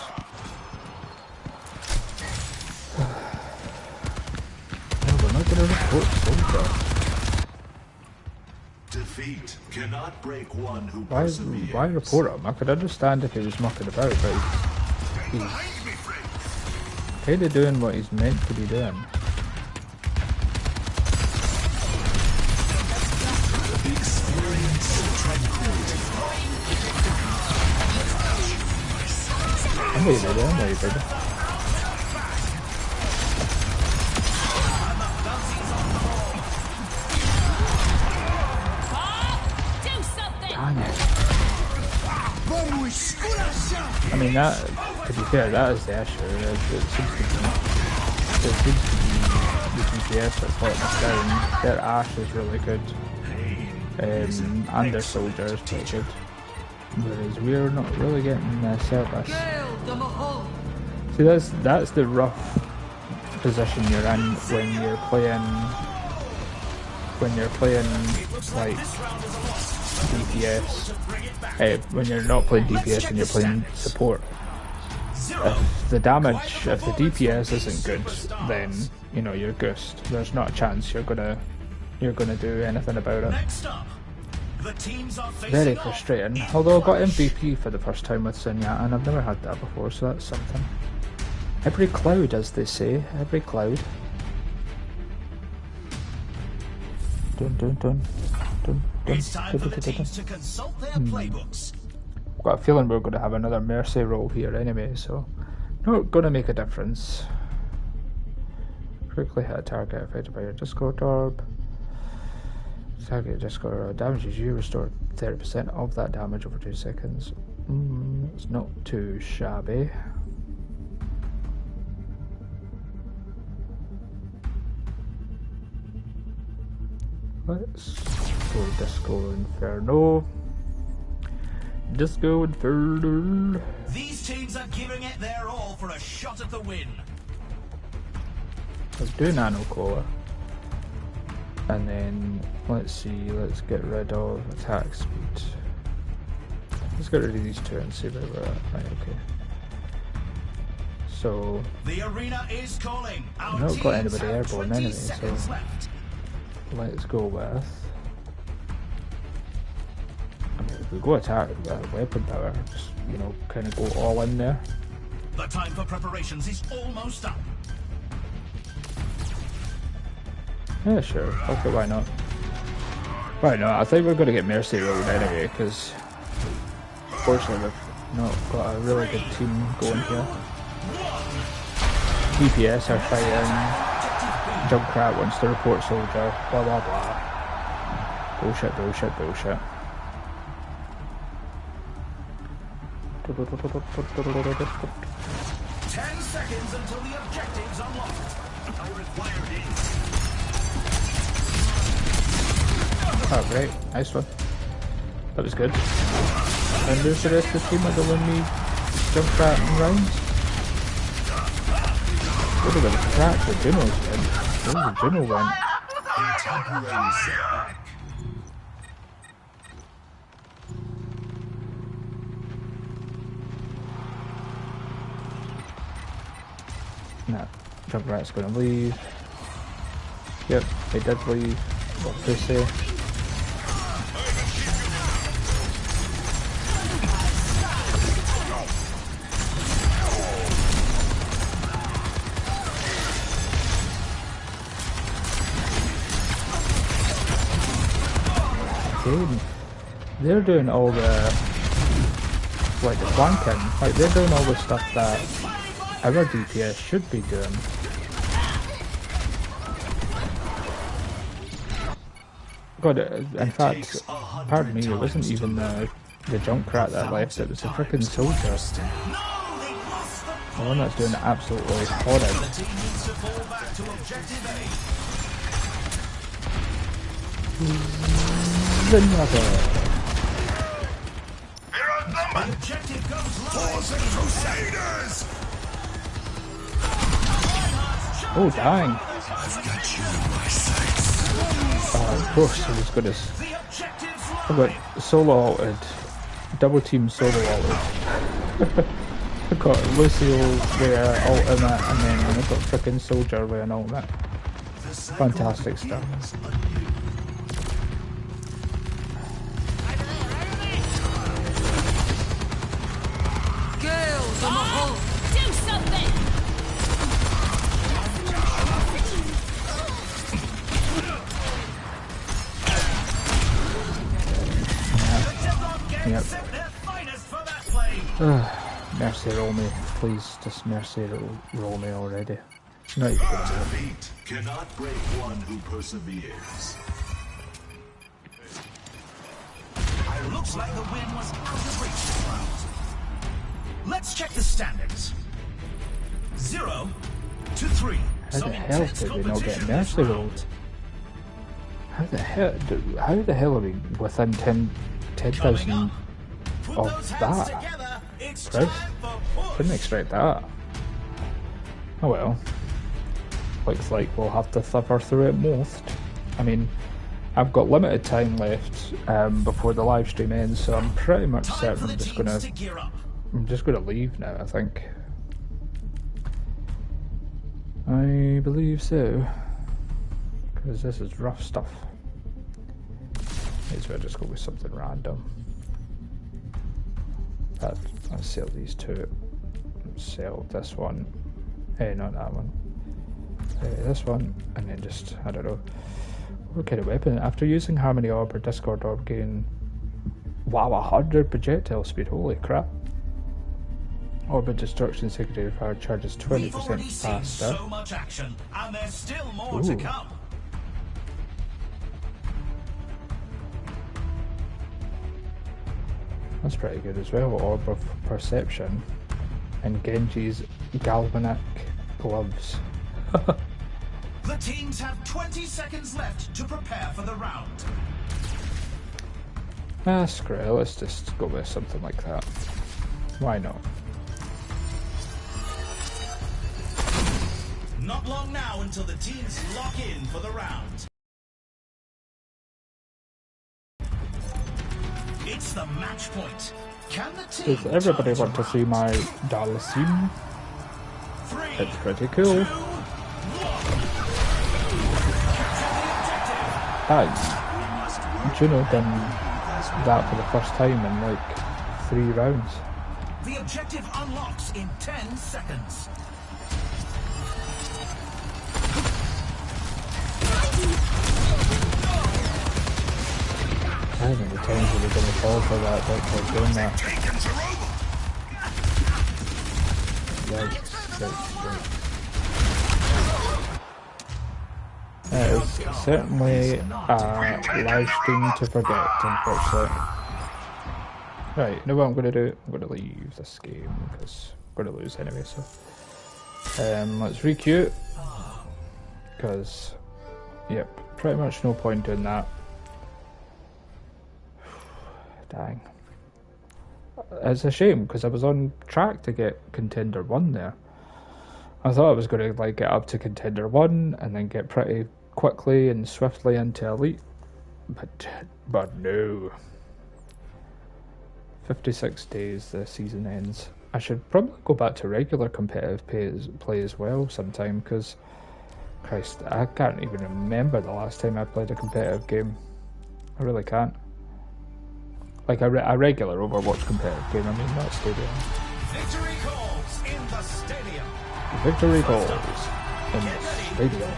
No, we're not gonna report Soldier. Defeat cannot break one who Why perseveres. report him? I could understand if he was mucking about, but he's kind of doing what he's meant to be doing. I'm waiting, I'm waiting. Do something! Dang it. I mean, that, to be fair, that is the issue. It seems to be the GPS that's letting us down. Their Ash is really good. And their Soldier is pretty good. Whereas we're not really getting service. See, that's the rough position you're in when you're playing like DPS. When you're not playing DPS and you're playing support. If the DPS isn't good, then you know you're goosed. There's not a chance you're gonna do anything about it. Next up, the teams are facing Very off. frustrating. Although I got MVP for the first time with Sunya, and I've never had that before, so that's something. Every cloud, as they say, every cloud. Dun dun dun dun dun. It's time for the teams to consult their playbooks. I've got a feeling we're going to have another Mercy roll here anyway, so not going to make a difference. Quickly hit a target affected by your Discord orb. Target Discord orb damages you, restore 30% of that damage over 2 seconds. It's not too shabby. Let's go Disco Inferno. Disco Inferno. These teams are giving it their all for a shot at the win. Let's do Nano Cola. And then, let's see, let's get rid of attack speed. Let's get rid of these two and see where we're at. Right, okay. So, The arena is calling. Our I've not got teams anybody have airborne 20 anyway, so seconds left. let's go with... I mean, if we go attack weapon power, just, you know, kind of go all in there. The time for preparations is almost up. Yeah, sure. Okay, why not? Why not? I think we're going to get Mercy rolled anyway, because fortunately we've not got a really good team going here. DPS are fighting. Junkrat wants to report Soldier. Blah blah blah. Bullshit, bullshit, bullshit. 10 seconds until the objective's unlocked. I require it. Oh, great. Nice one. That was good. And there's the rest of the team are going me Junkrat in rounds. What about the crack the Juno's went? Oh, the Juno went. Temporary setback. Nah, Junkrat's going to leave. Yep, they did leave. What did they say? They're doing all the, like, the flanking, like they're doing all the stuff that our DPS should be doing. God, in fact, pardon me, it wasn't even the Junkrat that left, it was the frickin' Soldier. No, they lost the The one that's doing absolutely horrid. The team needs to fall back to objective A. The objective goes live. Crusaders! Oh dang! I've got you in my sights. Of course, I was good as. The objective's I live. got solo altered, double team solo altered. I got Lucio with ultimate, and then I got frickin' Soldier with an ultimate. Fantastic stuff. Girls on the hull. Do something! Yep. Set their finest for that play. Mercy roll me, please. Just mercy roll me already. Not even gonna do it. Defeat cannot break one who perseveres. Looks like the win was out of reach this round. Let's check the standings. 0 to 3. How the hell did we not get mercy rolled? How the hell are we within 10,000 Put of those hands that? together. It's Christ. time for push. Didn't expect that. Oh well. Looks like we'll have to suffer through it most. I mean, I've got limited time left before the live stream ends, so I'm pretty much Time certain for the teams to gear up. I'm just gonna leave now, I think. I believe so. Because this is rough stuff. May as well just go with something random. Let's sell these two. Sell this one. Hey, not that one. This one, and then just, I don't know. What kind of weapon? After using Harmony Orb or Discord Orb, gain, wow, 100 projectile speed. Holy crap. Orbit Destruction Secondary Fire charges We've 20% already seen faster. so much action, and there's still more to Ooh. come. That's pretty good as well. Orb of Perception and Genji's Galvanic Gloves. The teams have 20 seconds left to prepare for the round. Ah, screw it. Let's just go with something like that. Why not? Not long now until the teams lock in for the round. It's the match point. Can the team Does everybody turn want to it see around? my Dalsim? 3, It's pretty cool. 2, 1. Hi. Juno done that for the first time in like 3 rounds. The objective unlocks in 10 seconds. How many times are we going to fall for that? Like doing that? Yikes. That is certainly a live stream to forget, unfortunately. Right, you know what I'm going to do? I'm going to leave this game because I'm going to lose anyway, so. Let's requeue. Because, yep, pretty much no point doing that. Dang. It's a shame because I was on track to get Contender 1 there. I thought I was going to like get up to Contender 1 and then get pretty quickly and swiftly into Elite. But no. 56 days the season ends. I should probably go back to regular competitive play as well sometime because, Christ, I can't even remember the last time I played a competitive game. I really can't. Like a regular Overwatch competitive game, I mean, not stadium. Victory calls in the stadium. Victory calls in the stadium.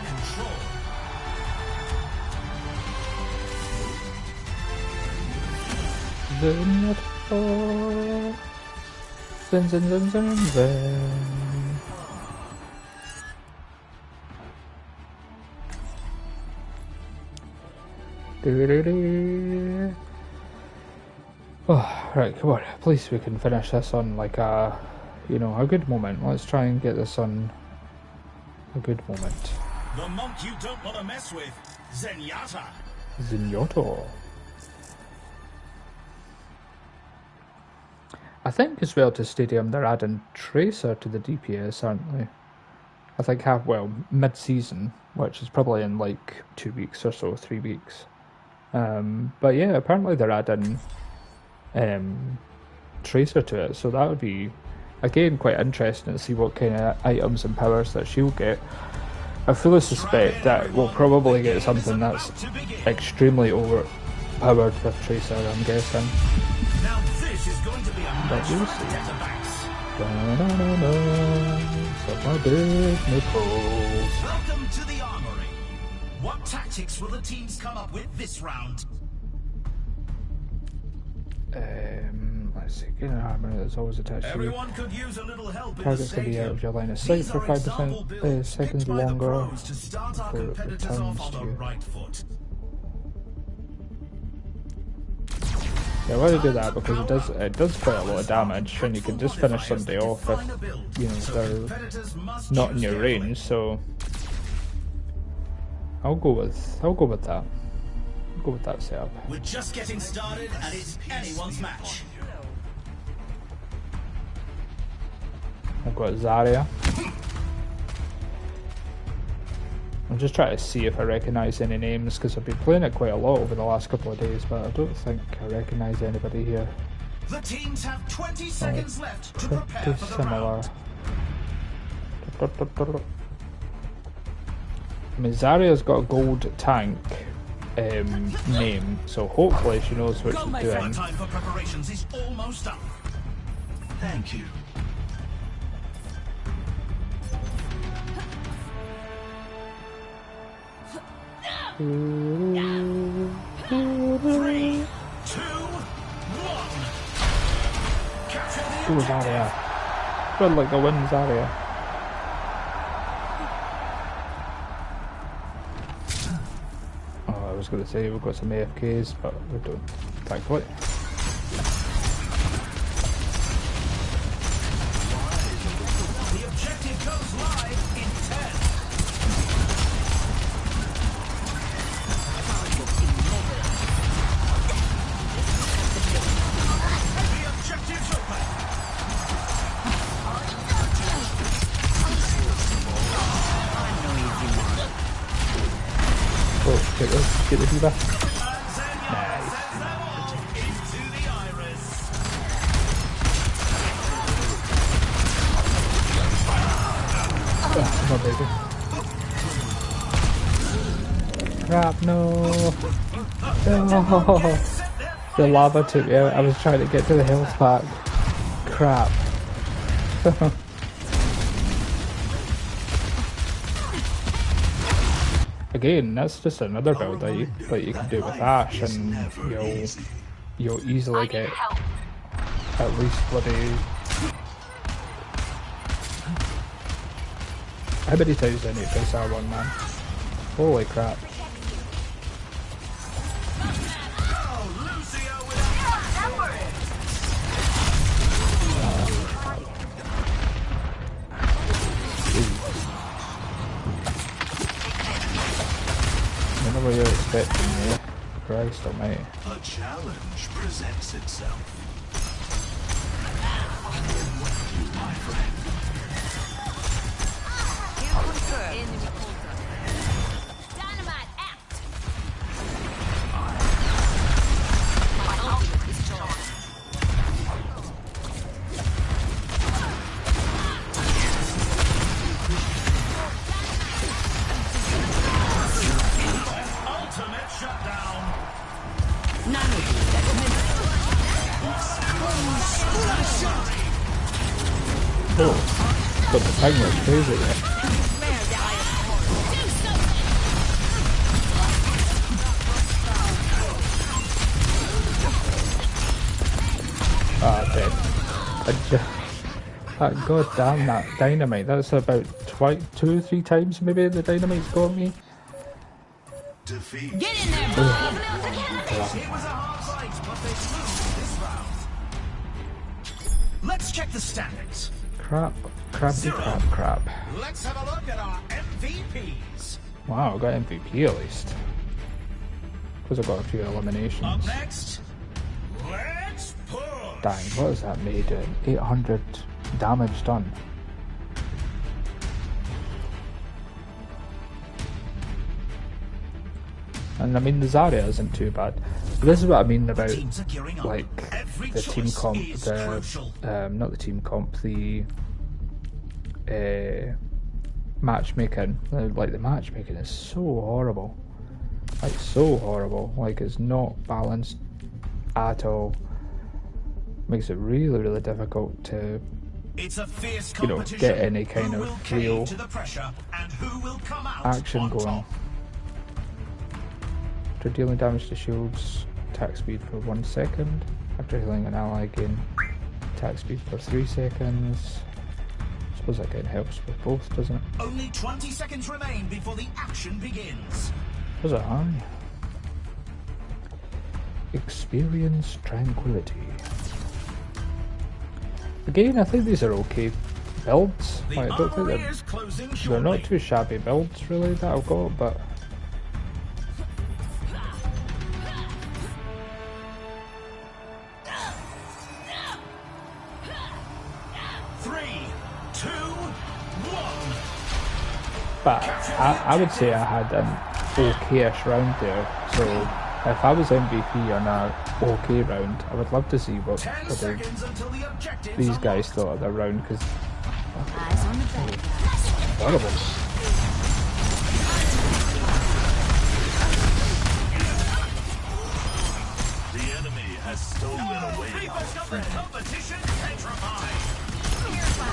Control. Zin, zin, zin, zin, zin. Oh, right, come on. Please, we can finish this on like a you know, a good moment. Let's try and get this on a good moment. The monk you don't want to mess with, Zenyatta. Zenyatta. I think as well to Stadium they're adding Tracer to the DPS, aren't they? I think mid-season, which is probably in like 2 weeks or so, 3 weeks. But yeah, apparently they're adding Tracer to it, so that would be, again, quite interesting to see what kind of items and powers that she'll get. I fully suspect that we'll probably get something that's extremely overpowered with Tracer, I'm guessing. Now this is going to be a match you'll for see. Databanks. Suck my big nipples. Welcome to the armory. What tactics will the teams come up with this round? Let's see, gain an armor that's always attached to you. Everyone could use a little help in the Targets can be out stadium. of your line of sight These for are 5% example builds seconds picked by the longer pros to start our before it competitors returns off to on the you. right foot. Yeah, why do do that? Because it does quite a lot of damage, and you can just finish somebody off if you know they're not in your range. So I'll go with that. I'll go with that setup. We're just getting started, and it's anyone's match. I've got Zarya. I'm just trying to see if I recognise any names, because I've been playing it quite a lot over the last couple of days, but I don't think I recognise anybody here. The teams have 20 seconds left to prepare Pretty for the similar. round. I mean, Zarya's got a gold tank name, so hopefully she knows what she's doing. Our time for preparations is almost up. Thank you. 3, 2, 1. Capture the Ooh, Zarya. Good like the wind, Zarya. Oh, I was going to say we've got some AFKs, but we don't, thankfully. The objective goes live in 10. The objective's open. Oh, get the diva. Zenyatta sends them all into the iris. Oh, come on, baby. Crap, no. No. The lava took me out. I was trying to get to the health pack. Crap. Again, that's just another build that you can do with Ash, and you'll easily get at least bloody. How many times do I need this R1, man? Holy crap. Whenever you're expecting me, Christ almighty. A challenge presents itself. My friend. Dynamite out. Ultimate shutdown. Oh, but the thing was crazy there. Ah, dead. God damn that dynamite. That's about 2 or 3 times maybe the dynamite's got me. Defeat. Get in there, boy. It was a hard fight, but they lose this round. Let's check the standings. Crap. Zero. Crap. Let's have a look at our MVPs. Wow, I got MVP at least. Because I got a few Up eliminations. next, let's push. Dang, what is that made in? 800 damage done. And I mean, the Zarya isn't too bad. This is what I mean about, Teams are gearing up. like, Every the team choice comp, is crucial. not the team comp, the matchmaking. Like, the matchmaking is so horrible. Like, so horrible. Like, it's not balanced at all. Makes it really, really difficult to, It's a fierce you know, competition. get any kind Who of will cave real to the pressure and who will come out action on going. top? After dealing damage to shields, attack speed for 1 second. After healing an ally, gain attack speed for 3 seconds. I suppose that kind of helps with both, doesn't it? Only 20 seconds remain before the action begins. Was it high? Experience tranquility. Again, I think these are okay builds. The Like, I don't think armory is closing they're shortly. not too shabby builds really that I've got, but 3, 2, 1. But I would say I had an okayish round there. So if I was MVP on a okay round, I would love to see what 10 the, seconds until the objectives these are guys locked. thought of their round, because Eyes on the bad guys. horrible. The enemy has stolen away our Reaper's got the friend. competition petrified.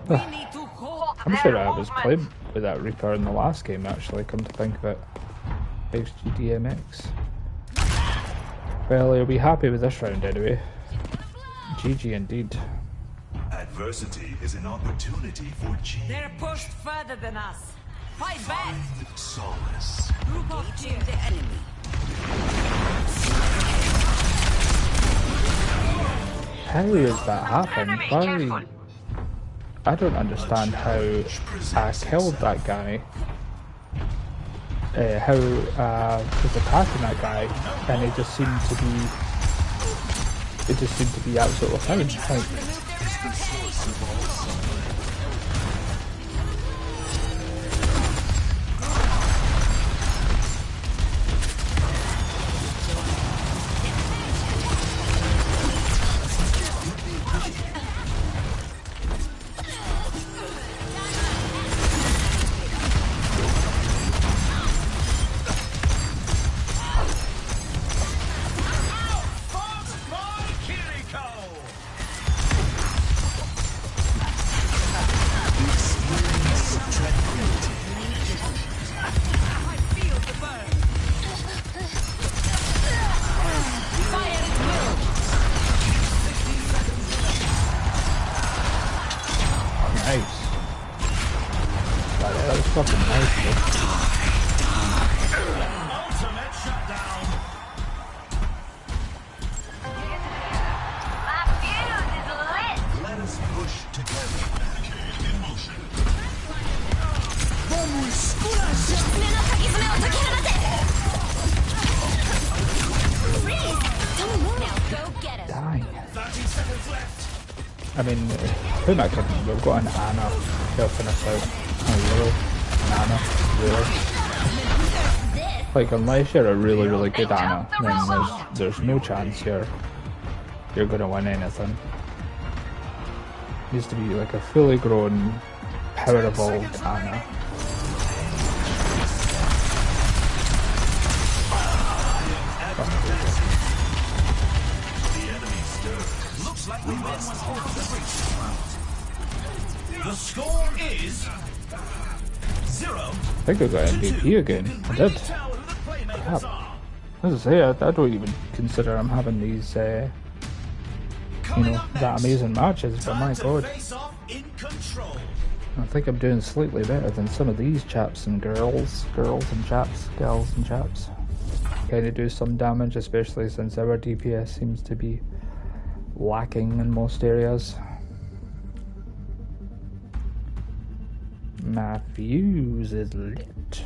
We need to hold I'm sure I was playing with that Reaper in the last game actually, come to think of it. XGDMX. Well, you'll be happy with this round anyway. GG indeed. Adversity is an opportunity for change. They're pushed further than us. Fight back! Find solace. Group of cheer the enemy. How does that happen? Why? I don't understand how I killed that guy. How was attacking that guy, and it just seemed to be. It just seemed to be absolutely fine. Like, Fought by Kiriko. I feel the burn. Fire at will. nice. That was fucking nice. Ultimate shutdown. My fuse is lit. Let us push together. Now go get him. Dying. 30 seconds left. I mean, who am I kidding? We've got an Anna helping us out. Oh, really? An Anna? Really? Like, unless you're a really, really good Anna, then there's no chance you're gonna win anything. Needs to be like a fully grown, power evolved Anna. Looks like the win was out of the breach round. The score is 0. I think I got MVP again. I did. Tell who the playmakers Crap. are. As I say, I don't even consider I'm having these, Coming up that next, amazing matches, but time my to god. face off in control. I think I'm doing slightly better than some of these chaps and girls and chaps, girls and chaps. kind of do some damage, especially since our DPS seems to be lacking in most areas. My fuse is lit.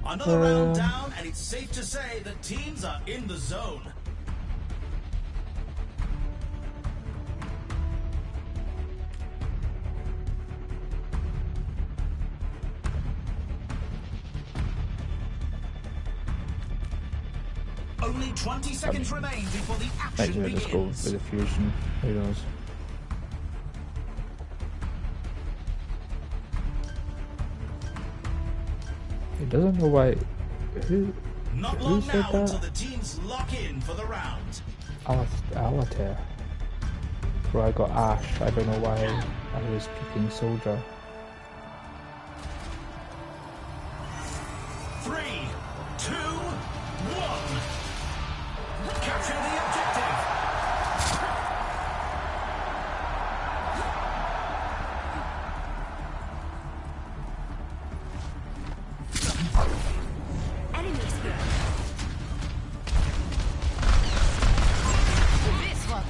Another round down, and it's safe to say that teams are in the zone. Only 20 seconds remain before the action Maybe I'll just go begins. with the fusion. Who knows? He doesn't know why. Not Who long said now that? until the teams lock in for the round. Alastair. Where I got Ash. I don't know why I was picking Soldier. 3, 2, 1. Capture the objective. Enemies here. This one.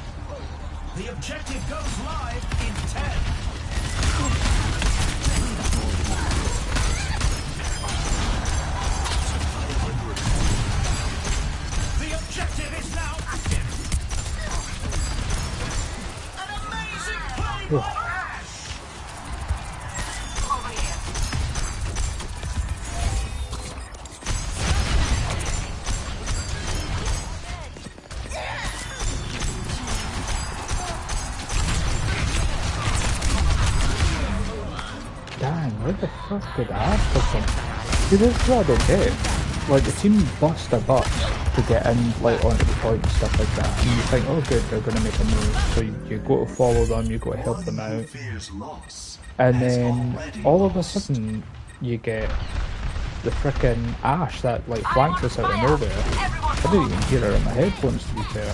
The objective goes live in 10. The objective is now active. An amazing play by Ash. Over here. Dang, where the fuck did Ash come from? See, this is what I don't get. Like, the team bust their butts to get in, like, onto the point and stuff like that. And you think, oh good, they're going to make a move. So you go to follow them, you go to help them out. Fears loss. And then, all of a sudden, you get the frickin' Ash that, like, flanks us out of nowhere. I didn't even hear her in my headphones, to be fair.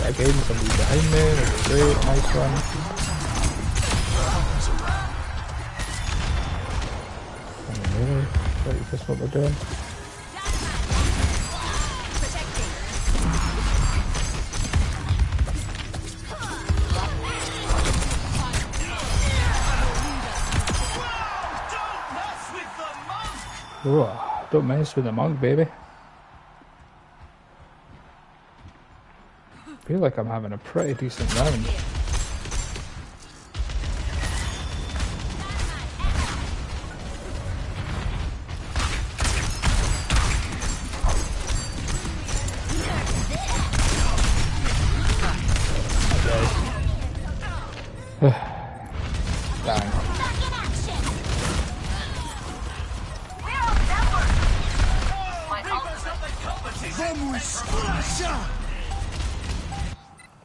Again, somebody behind me, it was great, nice one. Oh, really? Is this what we're doing? Whoa, don't mess with the monk, baby. I feel like I'm having a pretty decent round. Dang.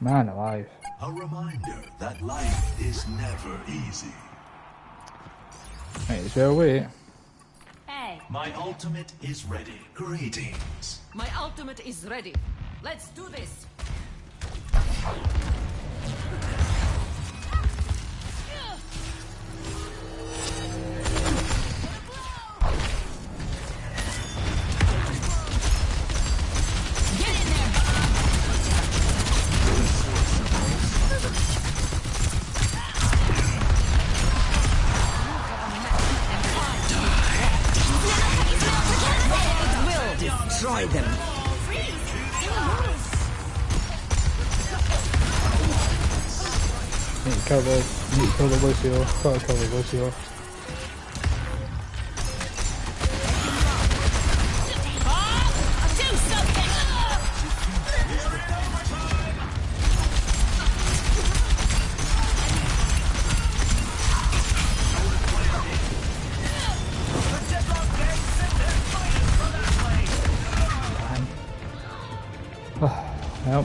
Man alive. A reminder that life is never easy. Might as well wait. Hey. My ultimate is ready. Greetings. My ultimate is ready. Let's do this. Get in there. Will destroy them. Need to kill the Lucio. Gotta kill the Lucio. Do something. Well,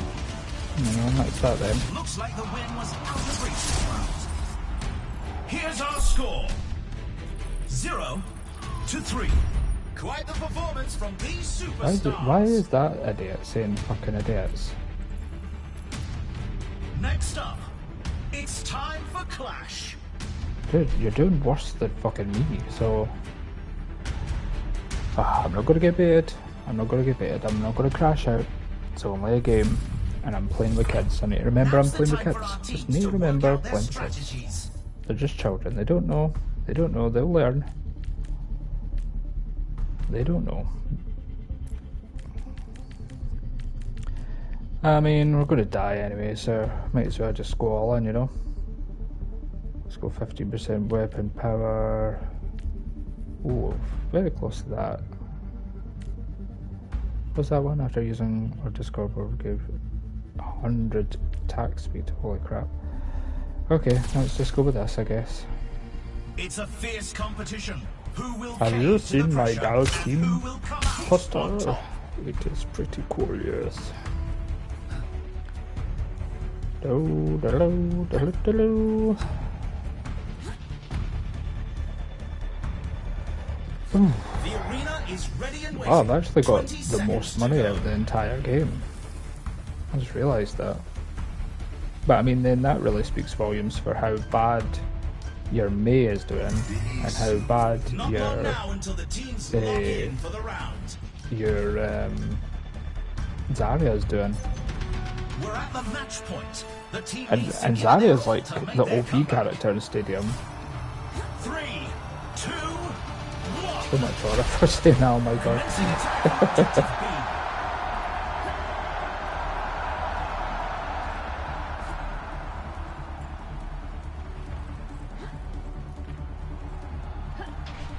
that's that then. Looks like the win was out of reach this round. Here's our score. 0-3. Quite the performance from these superstars. Why is that idiot saying fucking idiots? Next up, it's It's time for Clash. Dude, you're doing worse than fucking me, so... I'm not gonna get baited. I'm not gonna get baited. I'm not gonna crash out. It's only a game, and I'm playing with kids. I need to remember I'm Now's the playing with time for kids. our Just teams need to to work remember out their playing with kids. strategies. They're just children. They don't know. They don't know. They'll learn. They don't know. I mean, we're gonna die anyway, so might as well just go all in, you know? Let's go 15% weapon power. Ooh, very close to that. What's that one? After using our Discord, we give 100 attack speed. Holy crap. Okay, let's just go with this, I guess. It's a fierce competition. Who will Have cave you to seen the my pressure, Gauss and team who will come out on poster? top? It is pretty cool, yes. Do, do, do, do, do, do. The arena is ready and waiting. Oh, I've actually got 20 the seconds most to money go. out of the entire game. I just realised that. But I mean, then that really speaks volumes for how bad your May is doing and how bad Not long your now until the teams lock in for the round. Zarya is doing. We're at the match point. The team And needs to and get their Zarya's all like to make the their OP comeback. character in Stadium. 3, 2, 1. So much for for saying that, oh my god. Commencing attack on objective B.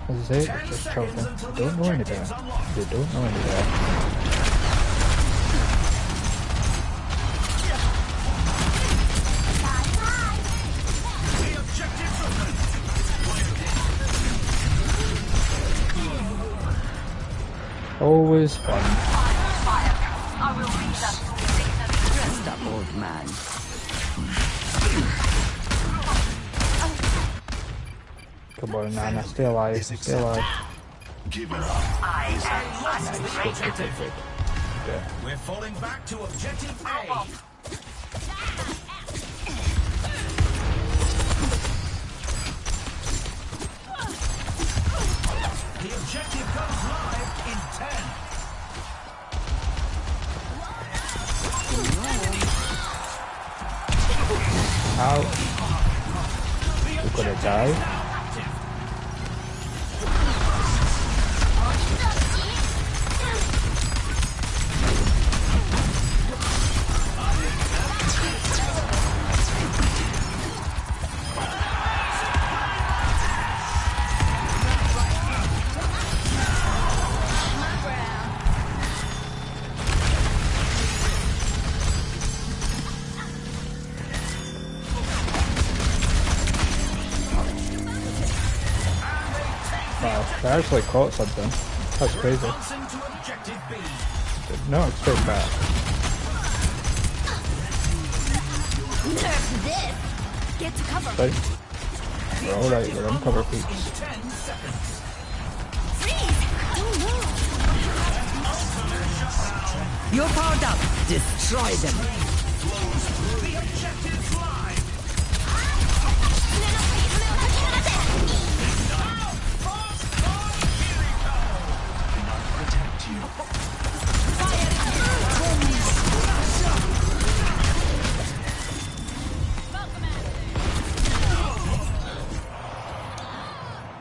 As I say, 10 it's just seconds children. until They the don't know any objective's better. unlocked. They don't know any better. The objective's open. Always fun. Dressed up, old man. Come on, Nana, stay alive, stay alive. Give it up. Nice, good, good, good, good. Yeah. We're falling back to objective A. The objective goes live in 10. Ow. We're gonna die. Wow, they actually caught something. That's crazy. Advancing to objective B. Did not expect that. Nerf this. Get to cover. Right. We're alright, we're on cover peeps. 10 seconds. Freeze. Don't move. You're powered up. Destroy them. The objective's live. Protect you.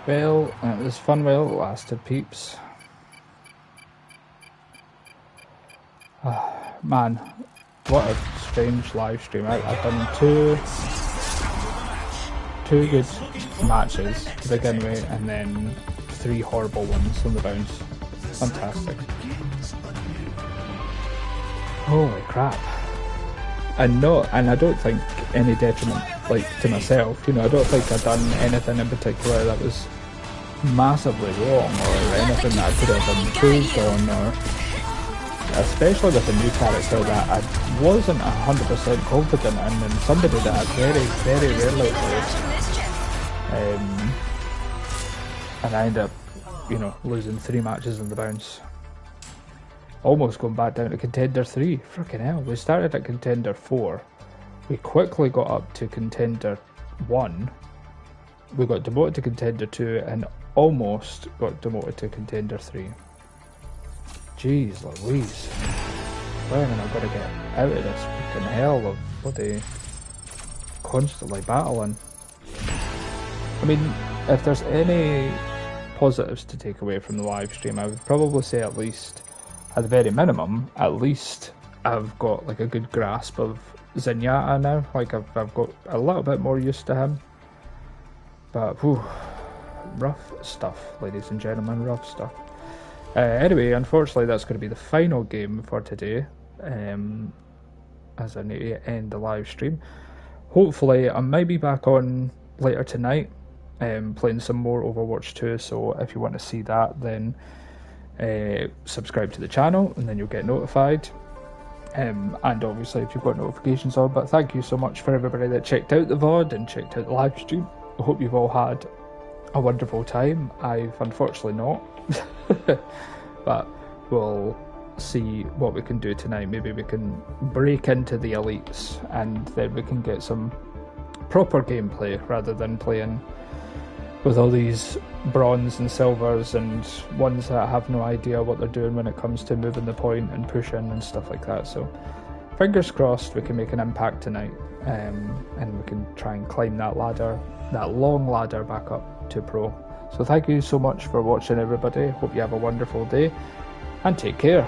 Well, it was fun while it lasted, peeps. Man, what a strange live stream. I've done two good matches to begin with, and then 3 horrible ones on the bounce. Fantastic. Holy crap. And I don't think any detriment, like, to myself, you know, I don't think I've done anything in particular that was massively wrong, or anything that I could have improved on, or especially with a new character that I wasn't 100% confident in, and somebody that I very, very rarely played. And I ended up, you know, losing 3 matches in the bounce. Almost going back down to contender 3. Freaking hell, we started at contender 4. We quickly got up to Contender 1. We got demoted to Contender 2 and almost got demoted to Contender 3. Jeez Louise. When am I going to get out of this freaking hell of bloody constantly battling? I mean, if there's any positives to take away from the live stream, I would probably say at least, at the very minimum, at least I've got like a good grasp of Zenyatta now. Like I've got a little bit more used to him. But whew, rough stuff, ladies and gentlemen, rough stuff. Anyway, unfortunately that's going to be the final game for today, as I need to end the live stream. Hopefully I might be back on later tonight, playing some more Overwatch 2, so if you want to see that, then subscribe to the channel and then you'll get notified. And obviously if you've got notifications on. But thank you so much for everybody that checked out the VOD and checked out the live stream. I hope you've all had a wonderful time. I've unfortunately not. But we'll see what we can do tonight. Maybe we can break into the elites and then we can get some proper gameplay rather than playing with all these bronze and silvers and ones that have no idea what they're doing when it comes to moving the point and pushing and stuff like that. So fingers crossed we can make an impact tonight, and we can try and climb that ladder, that long ladder back up to pro. So thank you so much for watching, everybody. Hope you have a wonderful day and take care.